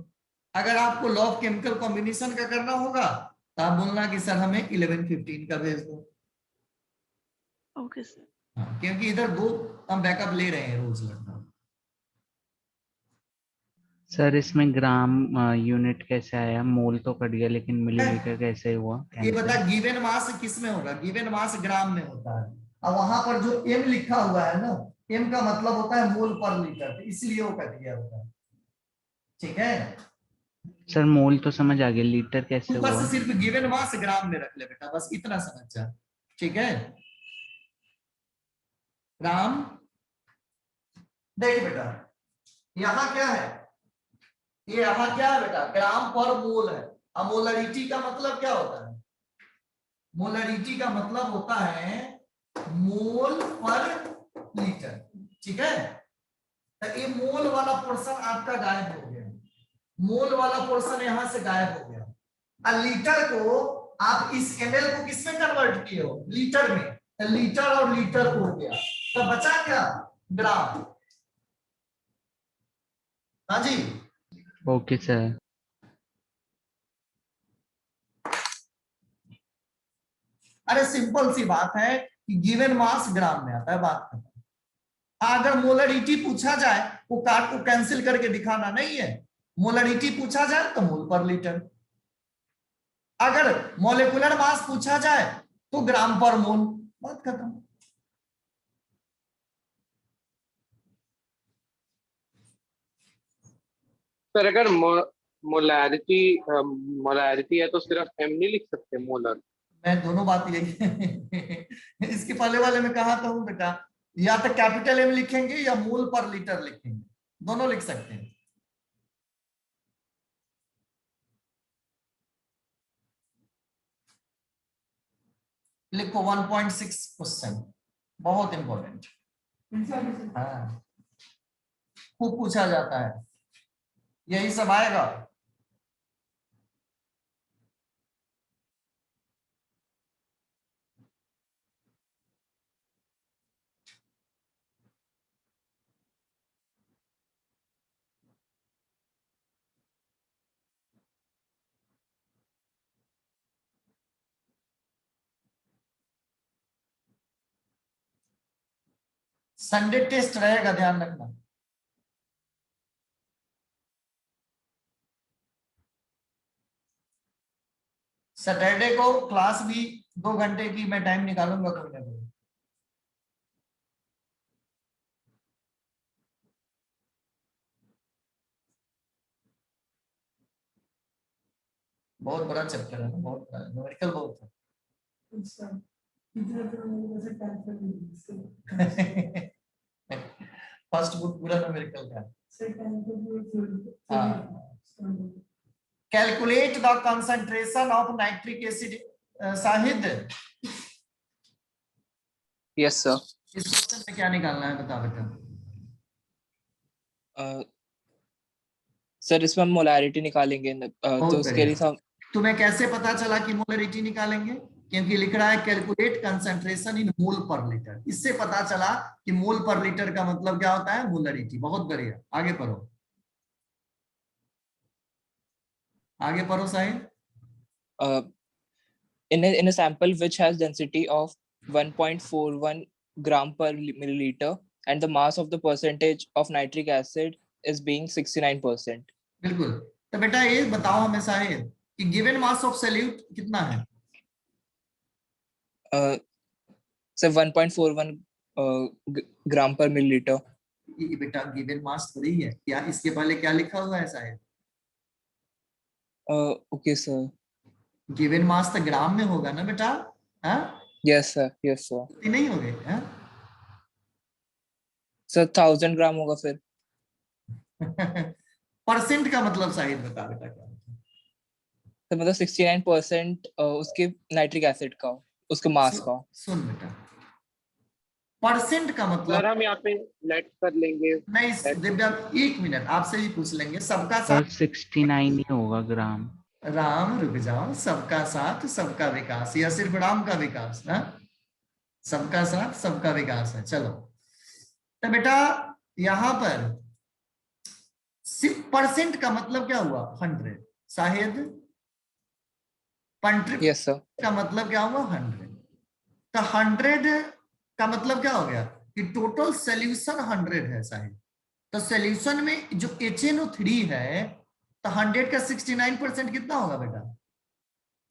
अगर आपको लॉ ऑफ केमिकल कॉम्बिनेशन का करना होगा तो आप बोलना कि सर हमें 11:15 का भेज दो। Okay sir. हाँ, क्योंकि इधर 2 हम बैकअप ले रहे हैं रोज लगभग। सर इसमें ग्राम यूनिट कैसे आया? मोल तो कट गया लेकिन मिलीलीटर कैसे हुआ? ये बता, गिवन मास किस में होगा? गिवन मास ग्राम में होता है, और वहां पर जो m लिखा हुआ है ना, m का मतलब होता है मोल पर लीटर, इसलिए वो कट गया होता है। ठीक है सर, मोल तो समझ आ गया, लीटर कैसे ऊपर हुआ? से सिर्फ गिवन मास ग्राम में रख ले बेटा, बस इतना समझ जा। ठीक है ग्राम। देख बेटा यहाँ क्या है, ये यहाँ क्या है बेटा, ग्राम पर मोल है। अब मोलरिटी का मतलब क्या होता है? मोलरिटी का मतलब होता है मोल पर लीटर। ठीक है, तो ये मोल वाला पोर्शन आपका गायब हो गया, मोल वाला पोर्शन यहां से गायब हो गया। और लीटर को आप इस ml को किसमें कन्वर्ट किए हो? लीटर में। तो लीटर और लीटर हो गया, तो बचा क्या? ग्राम। हाँ जी, ओके सर। अरे सिंपल सी बात है कि गिवन मास ग्राम में आता है, बात खत्म। अगर मोलरिटी पूछा जाए, वो कार्ड को कैंसिल करके दिखाना नहीं है। मोलरिटी पूछा जाए तो मोल पर लीटर, अगर मॉलिक्यूलर मास पूछा जाए तो ग्राम पर मोल, बात खत्म। सर अगर मोलैरिटी मोलैरिटी है तो सिर्फ m नहीं लिख सकते, मोलर? मैं दोनों बात यही है इसके पहले वाले में कहा था हूं बेटा, या तो कैपिटल M लिखेंगे या मोल पर लीटर लिखेंगे, दोनों लिख सकते हैं। लिखो 1.6%, बहुत इंपॉर्टेंट। हाँ, खूब पूछा जाता है, यही सब आएगा। संडे टेस्ट रहेगा, ध्यान रखना। सैटरडे को क्लास भी 2 घंटे की मैं टाइम निकालूंगा कोई ना कोई। बहुत बड़ा चैप्टर है ना, बहुत बड़ा, न्यूमेरिकल बहुत है। फर्स्ट बुक पूरा न्यूमेरिकल का। Calculate the concentration of nitric acid. Shahid, yes sir. इस क्वेश्चन में क्या निकालना है बता बेटा। सर इसमें हम मोलैरिटी निकालेंगे तो उसके लिए हम तुम्हें कैसे पता चला कि मोलरिटी निकालेंगे? क्योंकि लिख रहा है calculate concentration in mole per litre, इससे पता चला कि मोल पर लीटर का मतलब क्या होता है? मोलरिटी। बहुत बढ़िया, आगे पढ़ो, आगे पढ़ो Sahib. in a sample which has density of 1.41 gram per milliliter and the mass of the percentage of nitric acid is being 69%. बिल्कुल, तो बेटा ये बताओ हमें शायद कि गिवन मास ऑफ सॉल्यूट कितना है? सर 1.41 ग्राम पर मिलीलीटर। ये बेटा गिवन मास थोड़ी है, क्या इसके पहले क्या लिखा हुआ है शायद? Okay sir. गिवन मास तो ग्राम में होगा ना बेटा? हाँ यस सर, यस सर। नहीं हो गए? हाँ सर 1000 ग्राम होगा फिर। परसेंट का मतलब शायद बता बेटा क्या? तो मतलब 69% उसके नाइट्रिक एसिड का, उसके मास का। सुन बेटा, परसेंट का मतलब सर हम यहाँ पे लेट कर लेंगे। नहीं दिव्या, एक मिनट आपसे ही पूछ लेंगे। सबका सर साथ 69 ही होगा ग्राम। राम रुक जाओ, सबका साथ सबका विकास, या सिर्फ राम का विकास? ना, सबका साथ सबका विकास है। चलो तो बेटा यहां पर परसेंट का मतलब क्या हुआ? 100 शायद। Yes sir. का मतलब क्या हुआ? 100। तो 100 का मतलब क्या हो गया कि टोटल सोल्यूशन 100 है शायद। तो सोल्यूशन में जो HNO3 है, तो 100 का 69% कितना होगा बेटा?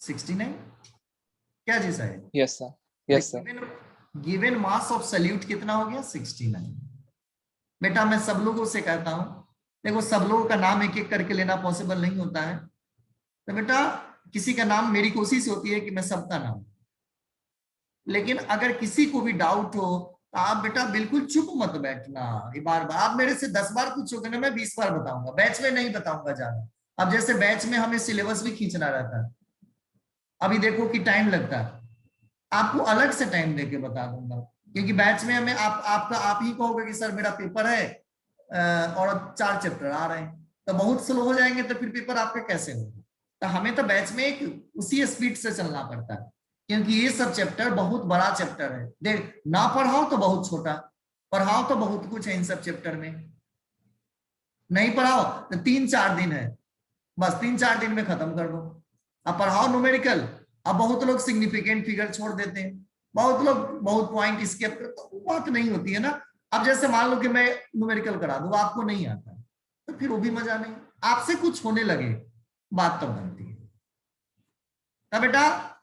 69। क्या जी साहब? Yes sir, yes sir. Given mass of solute कितना हो गया? 69। बेटा मैं सब लोगों से कहता हूं, देखो सब लोगों का नाम एक एक करके लेना पॉसिबल नहीं होता है। तो बेटा किसी का नाम, मेरी कोशिश होती है कि मैं सबका नाम, लेकिन अगर किसी को भी डाउट हो तो आप बेटा बिल्कुल चुप मत बैठना। बार बार आप मेरे से 10 बार पूछोगे ना, मैं 20 बार बताऊंगा, बैच में नहीं बताऊंगा ज्यादा। अब जैसे बैच में हमें सिलेबस भी खींचना रहता है, अभी देखो कि टाइम लगता है, आपको अलग से टाइम देके बता दूंगा, क्योंकि बैच में हमें आप ही कहोगे कि सर मेरा पेपर है और 4 चैप्टर आ रहे हैं, तो बहुत स्लो हो जाएंगे, तो फिर पेपर आपका कैसे होगा? तो हमें तो बैच में एक उसी स्पीड से चलना पड़ता है, क्योंकि ये सब चैप्टर बहुत बड़ा चैप्टर है। देख, ना पढ़ाओ तो बहुत छोटा, पढ़ाओ तो बहुत कुछ है इन सब चैप्टर में। नहीं पढ़ाओ तो 3-4 दिन है, बस 3-4 दिन में खत्म कर दो। अब पढ़ाओ न्यूमेरिकल, अब बहुत लोग सिग्निफिकेंट फिगर छोड़ देते हैं, बहुत लोग बहुत पॉइंट स्किप करते, तो बात नहीं होती है ना। अब जैसे मान लो कि मैं न्यूमेरिकल करा दूं, आपको नहीं आता, तो फिर वो भी मजा नहीं। आपसे कुछ होने लगे बात तो बनती है। तब बेटा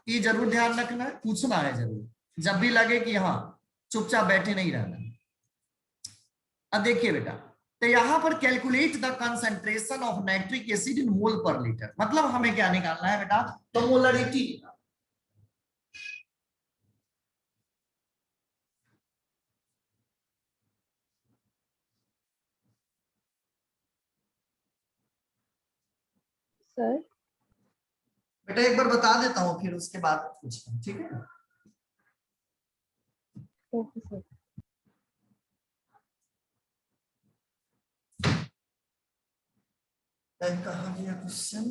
ये जरूर ध्यान रखना है, पूछना है जरूर, जब भी लगे कि हाँ चुपचाप बैठे नहीं रहना। अब देखिए बेटा, तो यहां पर calculate the concentration of nitric acid in mole per litre, मतलब हमें क्या निकालना है बेटा? तो मोलरिटी। सर बेटा एक बार बता देता हूं, फिर उसके बाद पूछना, ठीक है? Okay sir. कहा गया question?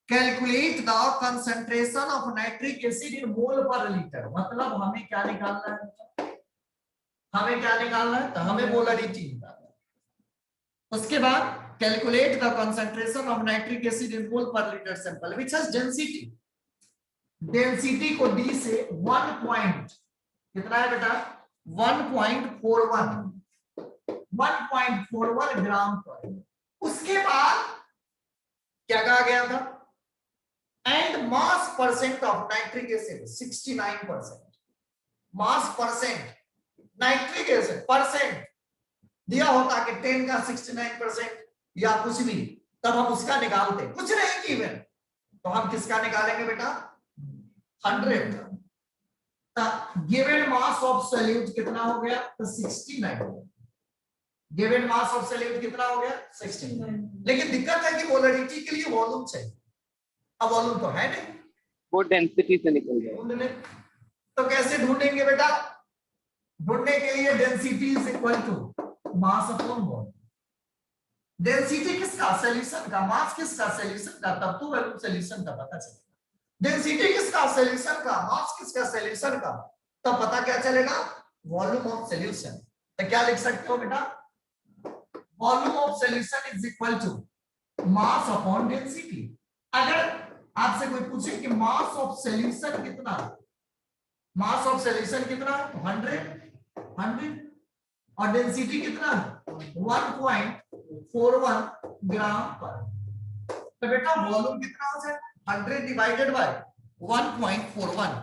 Calculate the concentration of nitric acid in mole per litre, मतलब हमें क्या निकालना है? हमें क्या निकालना है? तो हमें मोलरिटी निकालना है। उसके बाद calculate the concentration of nitric acid in mole per litre sample which has density. Density को डी से 1 पॉइंट कितना है बेटा? 1.41 ग्राम पर। उसके बाद क्या कहा गया था? And mass percent of nitric acid 69%। Mass percent nitric acid percent दिया होता कि 10 का 69% या कुछ भी, तब हम उसका निकालते, कुछ नहीं गिवन, तो हम किसका निकालेंगे बेटा? 100 का। गिवन मास ऑफ सॉल्यूट कितना हो गया? तो 69। गिवन मास ऑफ सॉल्यूट कितना हो गया? 69। लेकिन दिक्कत है कि मोलरिटी के लिए वॉल्यूम चाहिए, अब वॉल्यूम तो है नहीं, वो डेंसिटी से निकल गया। तो कैसे ढूंढेंगे बेटा? ढूंढने के लिए density is equal to mass upon volume. Density किसका? सॉल्यूशन का। मास किसका? सॉल्यूशन का। तब तो वॉल्यूम सॉल्यूशन का पता चलेगा। डेंसिटी किसका? सॉल्यूशन का। मास किसका? सॉल्यूशन का। तब पता क्या चलेगा? Volume of solution. तो क्या लिख सकते हो बेटा? Volume of solution is equal to mass upon density. अगर आपसे कोई पूछे कि मास ऑफ सॉल्यूशन कितना, मास ऑफ सॉल्यूशन कितना? 100। 100 और डेंसिटी कितना 1.41 ग्राम पर। तो बेटा वॉल्यूम कितना हो जाएगा 100 डिवाइडेड बाय 1.41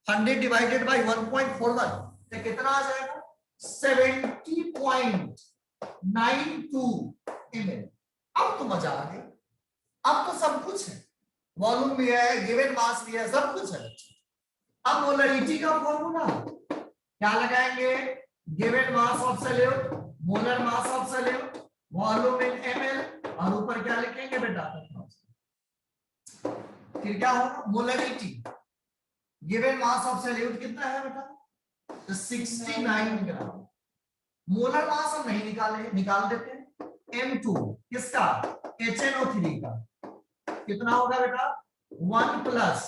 100 डिवाइडेड बाय 1.41 तो कितना आ जाएगा 70.92 ml। अब तो मजा आ गया, अब तो सब कुछ है, वॉल्यूम भी है, गिवन मास भी है, सब कुछ है। अब मोलरिटी का फॉर्मूला क्या लगाएंगे, given mass of solute, molar mass of solute, volume in ml और ऊपर क्या लिखेंगे बेटा, फिर क्या होगा molarity, given mass of solute कितना है बेटा 69 ग्राम। मोलर मास हम नहीं निकाल देते हैं, M2 किसका HNO3 का कितना होगा बेटा 1 प्लस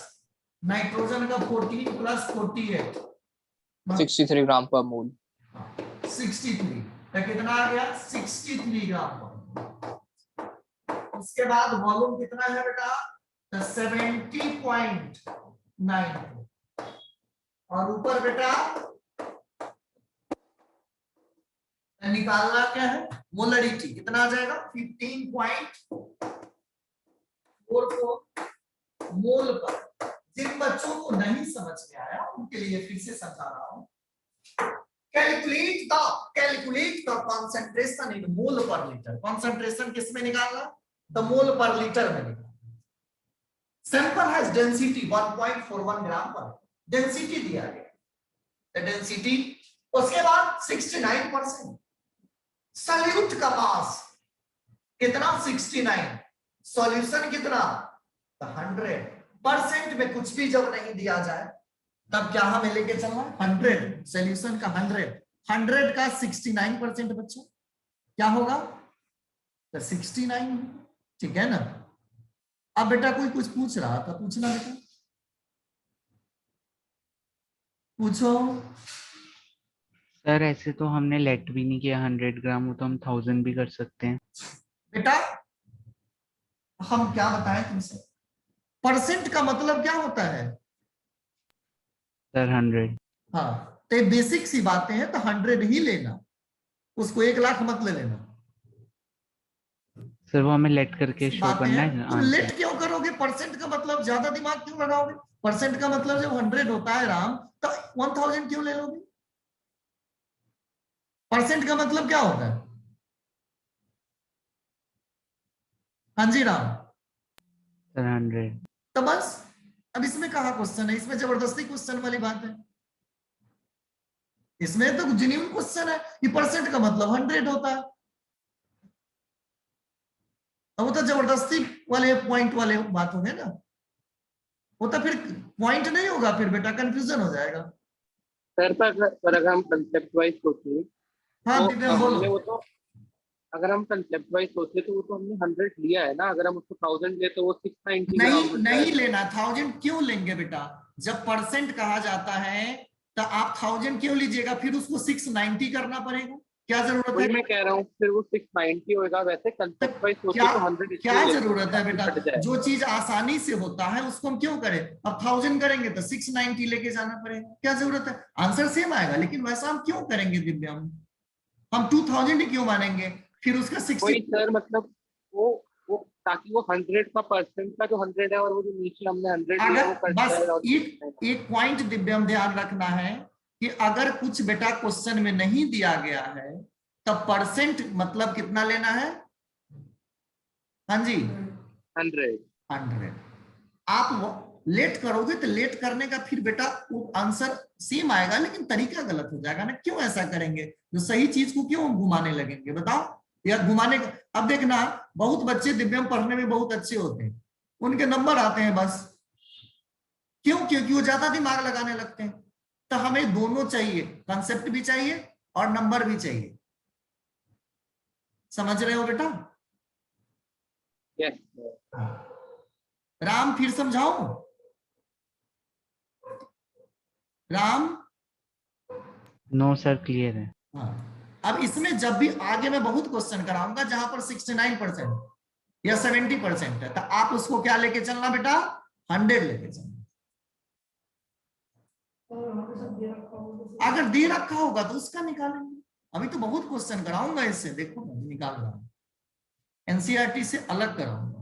नाइट्रोजन का 14 प्लस 48 63 ग्राम पर मोल। 63 तो कितना आ गया 63 ग्राम पर। उसके बाद वॉल्यूम कितना है बेटा 70.9 और ऊपर बेटा निकालना क्या है मोलरिटी कितना आ जाएगा 15.44 मोल पर। जिन बच्चों को नहीं समझ में आया उनके लिए फिर से समझा रहा हूं, calculate the concentration in mole per litre. Concentration किस में निकालना, द मोल पर लीटर में निकालना। सैंपल हैज डेंसिटी 1.41 ग्राम पर, डेंसिटी दिया गया डेंसिटी। उसके बाद 69% सॉल्यूट का मास कितना 69, सॉल्यूशन कितना 100%। में कुछ भी जब नहीं दिया जाए तब क्या हमें लेके चलना 100, सॉल्यूशन का 100 का 69% बच्चों क्या होगा तो 69, ठीक है ना। अब बेटा कोई कुछ पूछ रहा था, पूछना बेटा पूछो। सर ऐसे तो हमने लेट भी नहीं किया 100 ग्राम, वो तो हम 1000 भी कर सकते हैं। बेटा हम क्या बताएं तुमसे, परसेंट का मतलब क्या होता है सर 100। हाँ तो बेसिक सी बातें हैं, तो 100 ही लेना, उसको 1 लाख मत ले लेना। सर वो हमें लेट करके शो बातें करना हैं, है तुम आंसर। लेट क्यों करोगे, परसेंट का मतलब ज्यादा दिमाग क्यों लगाओगे। परसेंट का मतलब जब 100 होता है राम तो 1000 क्यों ले लोगे। परसेंट का मतलब क्या होता है, हाँ जी राम सर 100। तो बस अब इसमें कहा क्वेश्चन है, इसमें जबरदस्ती क्वेश्चन वाली बात है, इसमें तो जेन्युइन क्वेश्चन है कि परसेंट का मतलब 100 होता है। अब वो तो जबरदस्ती वाले पॉइंट वाले बात हो गए ना, वो तो फिर पॉइंट नहीं होगा, फिर बेटा कंफ्यूजन हो जाएगा। सर पर अगर हम कंसेप्ट वाइज सोचें हाँ तो दिव्या बोलो। हमने वो तो अगर हम कंसेप्ट वाइज सोचे तो वो तो हमने 100 लिया है ना, अगर हम उसको 1000 ले तो वो 690 ग्राम बनता नहीं है। लेना 1000 क्यों लेंगे बेटा, जब परसेंट कहा जाता है तो आप 1000 क्यों लीजिएगा, फिर उसको 690 करना पड़ेगा, क्या जरूरत वही है। मैं कह रहा हूँ, फिर वो 690 होगा। वैसे कंसेप्ट वाइज सोचे क्या तो 100 क्या जरूरत है बेटा, हट जाए। जो चीज आसानी से होता है उसको हम क्यों करें। अब 1000 करेंगे तो 690 लेके जाना पड़ेगा, क्या जरूरत है, आंसर सेम आएगा, लेकिन वैसा हम क्यों करेंगे दिव्या, हम 2000 ही क्यों मानेंगे, फिर उसका 60। वही सर मतलब वो ताकि वो 100 का परसेंट का जो 100 है और वो जो नीचे हमने 100 लिया वो अगर कट बस जाए। और एक पॉइंट दिव्यम ध्यान रखना है कि अगर कुछ बेटा क्वेश्चन में नहीं दिया गया है तब परसेंट मतलब कितना लेना है, हाँ जी 100। आप लेट करोगे तो लेट करने का फिर बेटा वो आंसर सेम आएगा, लेकिन तरीका गलत हो जाएगा ना। क्यों ऐसा करेंगे, जो सही चीज को क्यों घुमाने लगेंगे बताओ, या घुमाने का। अब देखना बहुत बच्चे दिव्यम पढ़ने में बहुत अच्छे होते हैं, उनके नंबर आते हैं बस, क्यों, क्योंकि वो ज्यादा दिमाग लगाने लगते हैं। तो हमें दोनों चाहिए, कंसेप्ट भी चाहिए और नंबर भी चाहिए, समझ रहे हो बेटा। यस राम फिर समझाओ, राम। नो सर क्लियर है। हाँ अब इसमें जब भी आगे मैं बहुत क्वेश्चन कराऊंगा जहां पर 69% या 70% है, तो आप उसको क्या लेके चलना बेटा 100 लेके चलना। अगर दे रखा होगा तो उसका निकालेंगे। अभी तो बहुत क्वेश्चन कराऊंगा इससे, देखो मैं निकाल रहा हूं, एनसीईआरटी से अलग कराऊंगा।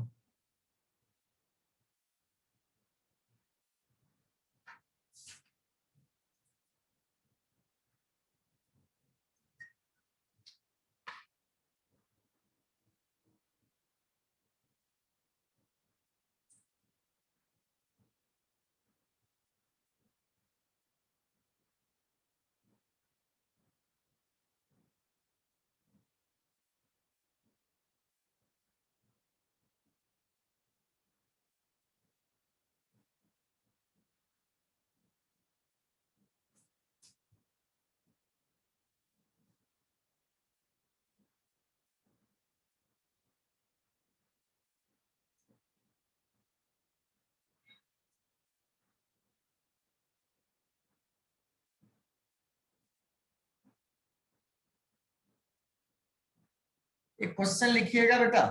एक क्वेश्चन लिखिएगा बेटा,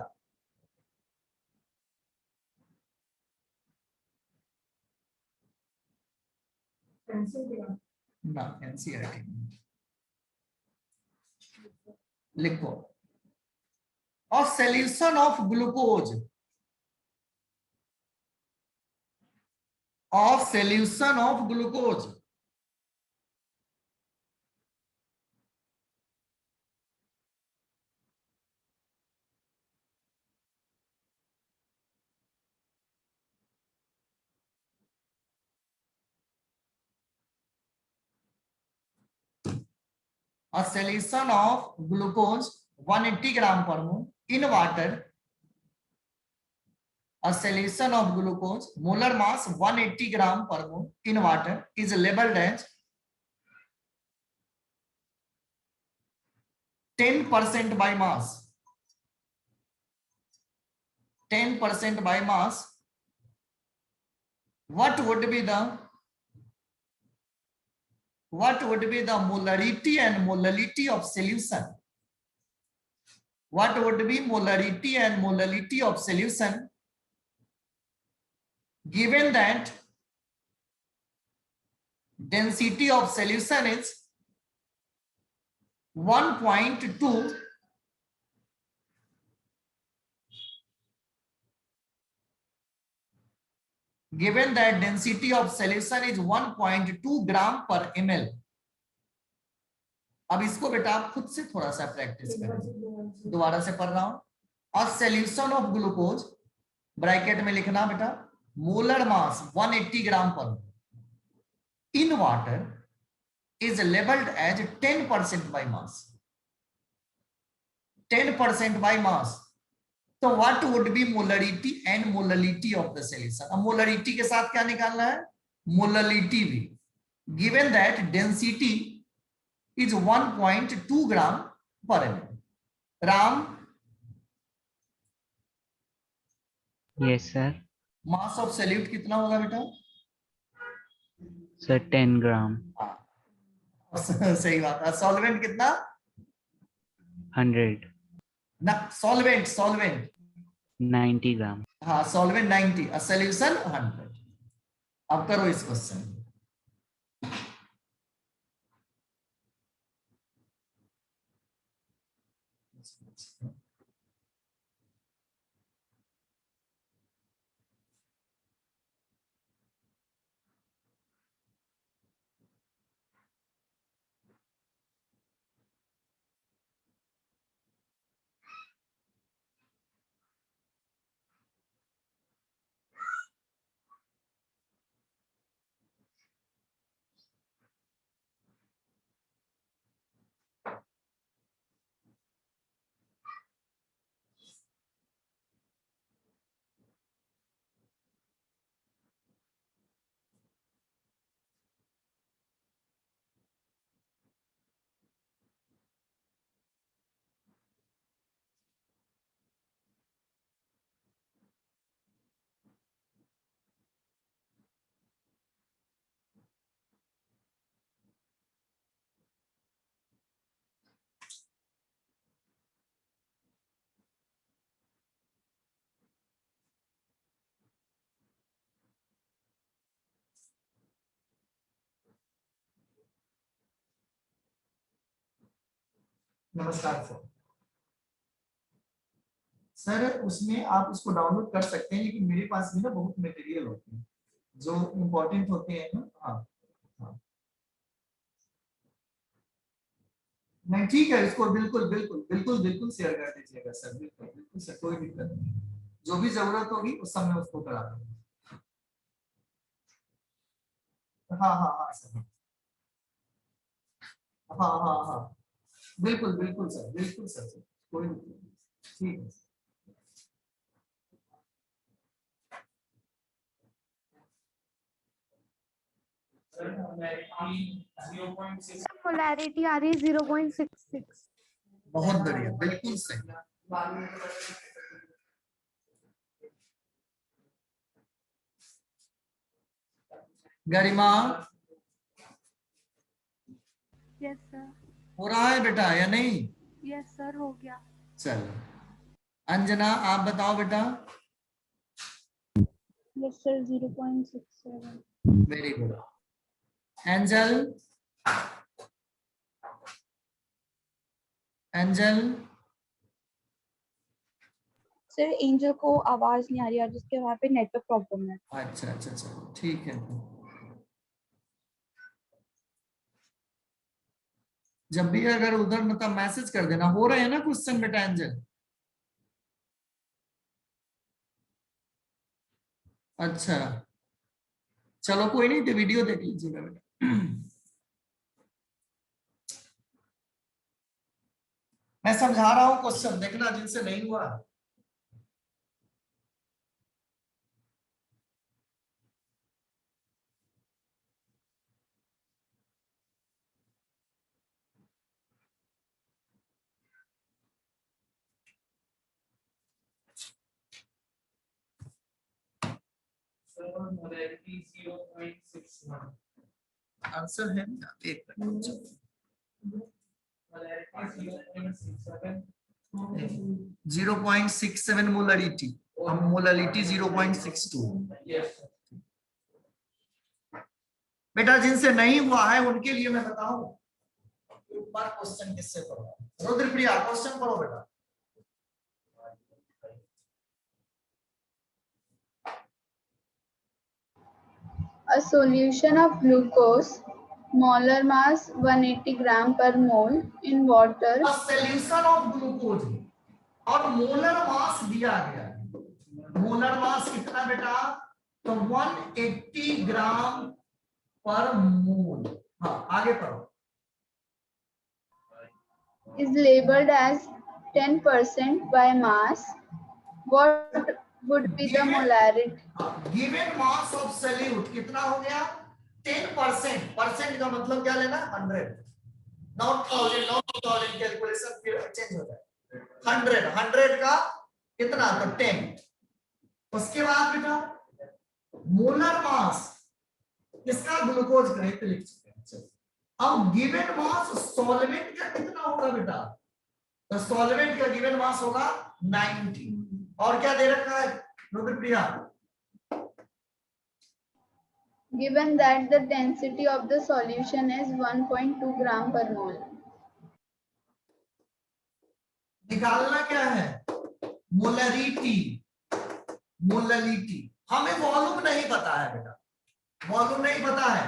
ना एनसीईआरटी लिखो, और solution of glucose, of solution of glucose a solution of glucose 180 gram per mole in water, a solution of glucose molar mass 180 gram per mole in water is labeled as 10% by mass, 10% by mass. What would be the molarity and molality of solution? What would be molarity and molality of solution given that density of solution is 1.2 given that density of solution is 1.2 gram per ml. अब इसको बेटा आप खुद से थोड़ा सा practice करें, दोबारा से पढ़ रहा हूं। और सॉल्यूशन ऑफ ग्लूकोज ब्रैकेट में लिखना बेटा, मोलर मास 180 ग्राम पर in water is labelled as 10% by mass, 10% by mass. तो what would be molarity and molality of the solution? अब मोलरिटी के साथ क्या निकालना है? मोललिटी भी, given that density is 1.2 gram per ml. Ram, yes sir. Mass of solute कितना होगा बेटा? Sir 10 gram. सही बात है। सॉल्वेंट कितना? 100। ना, सॉल्वेंट 90 ग्राम। हाँ, सॉल्वेंट 90, सॉल्यूशन 100। अब करो इस क्वेश्चन। नमस्कार सर उसमें आप उसको डाउनलोड कर सकते हैं, लेकिन मेरे पास भी ना बहुत मटेरियल होते हैं जो इम्पोर्टेंट होते हैं ना। हाँ हाँ नहीं ठीक है, इसको बिल्कुल बिल्कुल बिल्कुल बिल्कुल शेयर कर दीजिएगा सर, बिल्कुल बिल्कुल सर, कोई दिक्कत नहीं, जो भी जरूरत होगी उस समय उसको करा देंगे। हाँ हाँ हाँ सर, हाँ हाँ हाँ बिल्कुल बिल्कुल सर, बिल्कुल सर, कोई दिक्कत नहीं, ठीक है। पोलैरिटी आ रही है 0.66। बहुत बढ़िया, बिल्कुल सही। गरिमा यस सर। हो रहा है बेटा या नहीं? यस सर हो गया। चलो अंजना आप बताओ बेटा। Yes sir 0.67। Very good. Angel, angel sir angel को आवाज नहीं आ रही है, जिसके वहाँ पे नेटवर्क प्रॉब्लम है। अच्छा अच्छा अच्छा ठीक है। जब भी अगर उधर मतलब मैसेज कर देना, हो रहे हैं ना क्वेश्चन बेटा एंजल? अच्छा चलो कोई नहीं, तो वीडियो देख लीजिएगा बेटा। मैं समझा रहा हूं क्वेश्चन, देखना जिनसे नहीं हुआ। आंसर है ना, एक मिनट 0.67 मोलरिटी, हम मोलरिटी 0.62। बेटा जिनसे नहीं हुआ है उनके लिए मैं बताऊं, एक बार क्वेश्चन किससे पढ़ो? रुद्रप्रिया क्वेश्चन पढ़ो बेटा। A solution of glucose, molar mass 180 gram per mole in water. A solution of glucose और मोलर मास दिया गया है। मोलर मास कितना बेटा? तो 180 ग्राम पर मोल। हाँ आगे पढ़ो। Is labeled as 10% by mass. What would be the molarity? Given mass of solute कितना हो गया? 10%। परसेंट का मतलब क्या लेना? 100, नॉट 1000, नॉट 2000 कैलकुलेशन फिर चेंज हो जाए। 100 का कितना? तो 10। उसके बाद बेटा मोलर मास किसका? ग्लूकोज का, तो लिख चुके हैं। अब गिवन मास सॉल्वेंट का कितना होगा बेटा? तो सॉल्वेंट का गिवन मास होगा 90। और क्या दे रखा है Rudrapriya? Given that the density of the solution is 1.2 gram per mole. निकालना क्या है? मोलरिटी। मोलरिटी हमें वॉल्यूम नहीं पता है बेटा, वॉल्यूम नहीं पता है।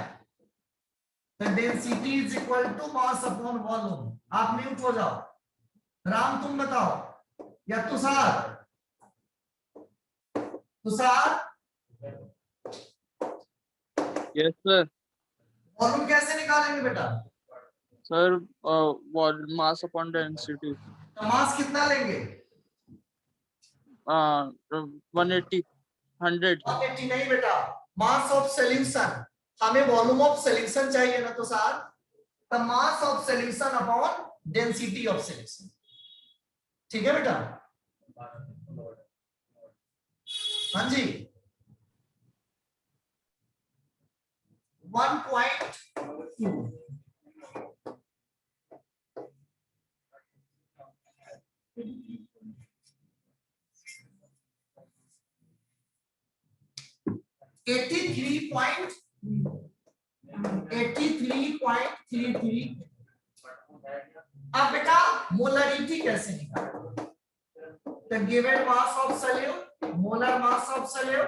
तो density is equal to mass upon volume. आप म्यूट हो जाओ। राम तुम बताओ या Tushar? Tushar yes sir. Volume कैसे निकालेंगे बेटा? Sir mass upon density. तो मास कितना लेंगे? 180 100 नहीं बेटा, मास ऑफ सॉल्यूशन। हमें वॉल्यूम ऑफ सॉल्यूशन चाहिए ना तुषार? तो mass of solution upon density of solution. ठीक है बेटा? हाँ जी 1.2 83.33 अब बेटा मोलरिटी कैसे निकालेंगे? तो given mass of solute, molar mass of solute,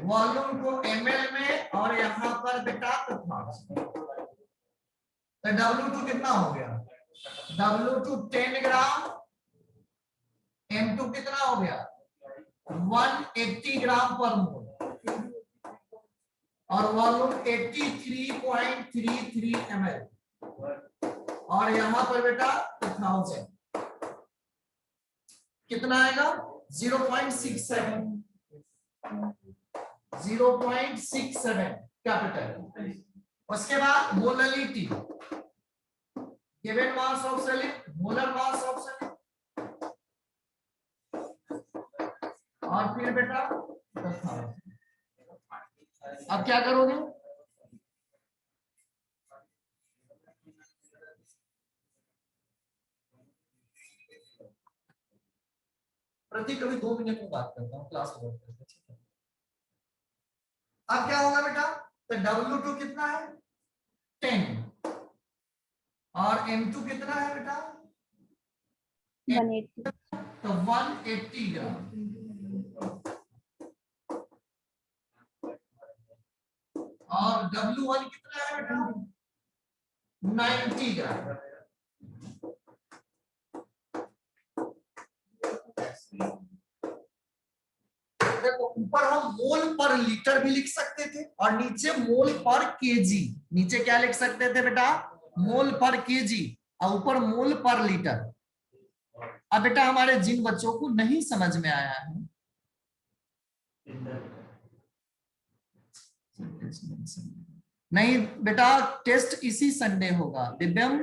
volume को ml में और यहां पर बेटा तो W2 कितना हो गया? W2 10 ग्राम, M2 कितना हो गया? 180 ग्राम पर मोल, और वॉल्यूम 83.33 ml, और यहां पर बेटा 1000 कितना आएगा? 0.67 कैपिटल। उसके बाद molarity, given mass of solid, molar mass of solid, और फिर बेटा 1000। अब क्या करोगे? प्रति कभी 2 मिनट में बात करता हूँ, क्लास ओवर करते हैं। अब क्या होगा बेटा? तो W2 कितना है? 10, और M2 कितना है बेटा? 180। तो 180 ग्राम, और W1 कितना है बेटा? 90 ग्राम। देखो ऊपर हम मोल पर लीटर भी लिख सकते थे और नीचे मोल पर केजी। नीचे क्या लिख सकते थे बेटा? मोल पर केजी, और ऊपर मोल पर लीटर। अब बेटा हमारे जिन बच्चों को नहीं समझ में आया है, नहीं बेटा टेस्ट इसी संडे होगा। दिव्यम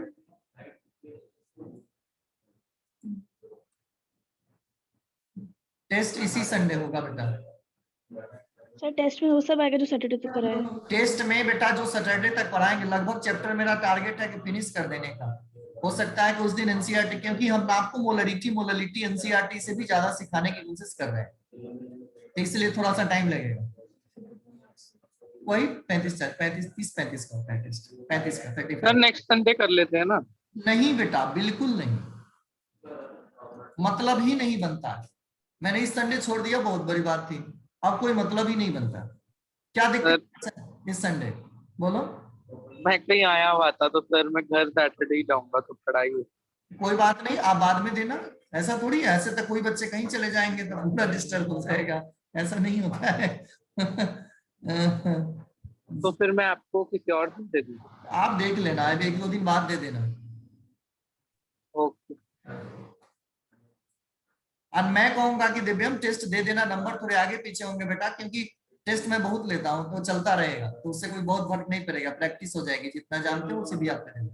टेस्ट इसी संडे होगा बेटा। सर टेस्ट में वो सब आएगा जो सैटरडे तक कराए। टेस्ट में बेटा जो सैटरडे तक पढ़ाएंगे, लगभग चैप्टर मेरा टारगेट है कि फिनिश कर देने का। हो सकता है कि उस दिन एनसीईआरटी, क्योंकि हम आपको मोलरिटी एनसीईआरटी से भी ज्यादा सिखाने की कोशिश कर रहे हैं, इसलिए थोड़ा सा टाइम लगेगा। वही 35 का नेक्स्ट संडे कर लेते हैं ना? नहीं बेटा बिल्कुल नहीं, मतलब ही नहीं बनता। मैंने इस संडे छोड़ दिया, बहुत बड़ी बात थी। अब कोई मतलब ही नहीं बनता। क्या दिक्कत इस संडे? बोलो। मैं कहीं आया हुआ था तो सर मैं घर सैटरडे ही जाऊंगा, तो पढ़ाई कोई बात नहीं, आप बाद में देना। ऐसा थोड़ी है, ऐसे तो कोई बच्चे कहीं चले जाएंगे तो पूरा डिस्टर्ब हो जाएगा, ऐसा नहीं होता है। तो फिर मैं आपको किसी और दिन दे दूँ? आप देख लेना, अब 1-2 दिन बाद दे देना। ओके। और मैं कहूंगा कि दिव्यम टेस्ट दे देना, नंबर थोड़े आगे पीछे होंगे बेटा, क्योंकि टेस्ट मैं बहुत लेता हूं तो चलता रहेगा, तो उससे कोई बहुत फर्क नहीं पड़ेगा, प्रैक्टिस हो जाएगी। जितना जानते हो उसे भी आप करेंगे।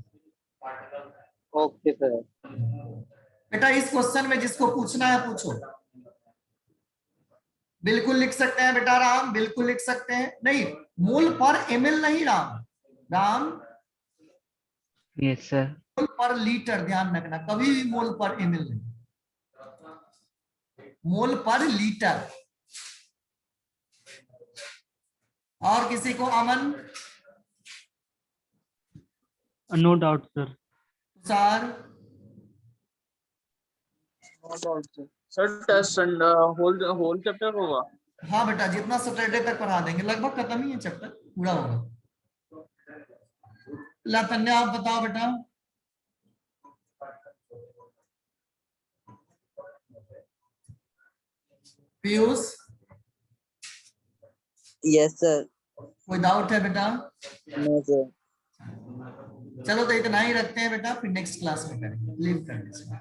Okay sir. बेटा इस क्वेश्चन में जिसको पूछना है पूछो। बिल्कुल लिख सकते हैं बेटा राम, बिल्कुल लिख सकते हैं। नहीं, मोल पर ml नहीं राम। Yes sir. मोल पर लीटर, ध्यान रखना, कभी भी मोल पर ml नहीं, मोल पर लीटर। और किसी को? Aman? No doubt sir. Sir sir test whole chapter होगा? हाँ बेटा, जितना सैटरडे तक पढ़ा देंगे, लगभग खत्म ही है चैप्टर, पूरा होगा। लातन्या आप बताओ बेटा। पीयूष? Yes sir. कोई डाउट है बेटा? No sir. चलो तो इतना ही रखते हैं बेटा, फिर नेक्स्ट क्लास में करेंगे। लीव कर दीजिए।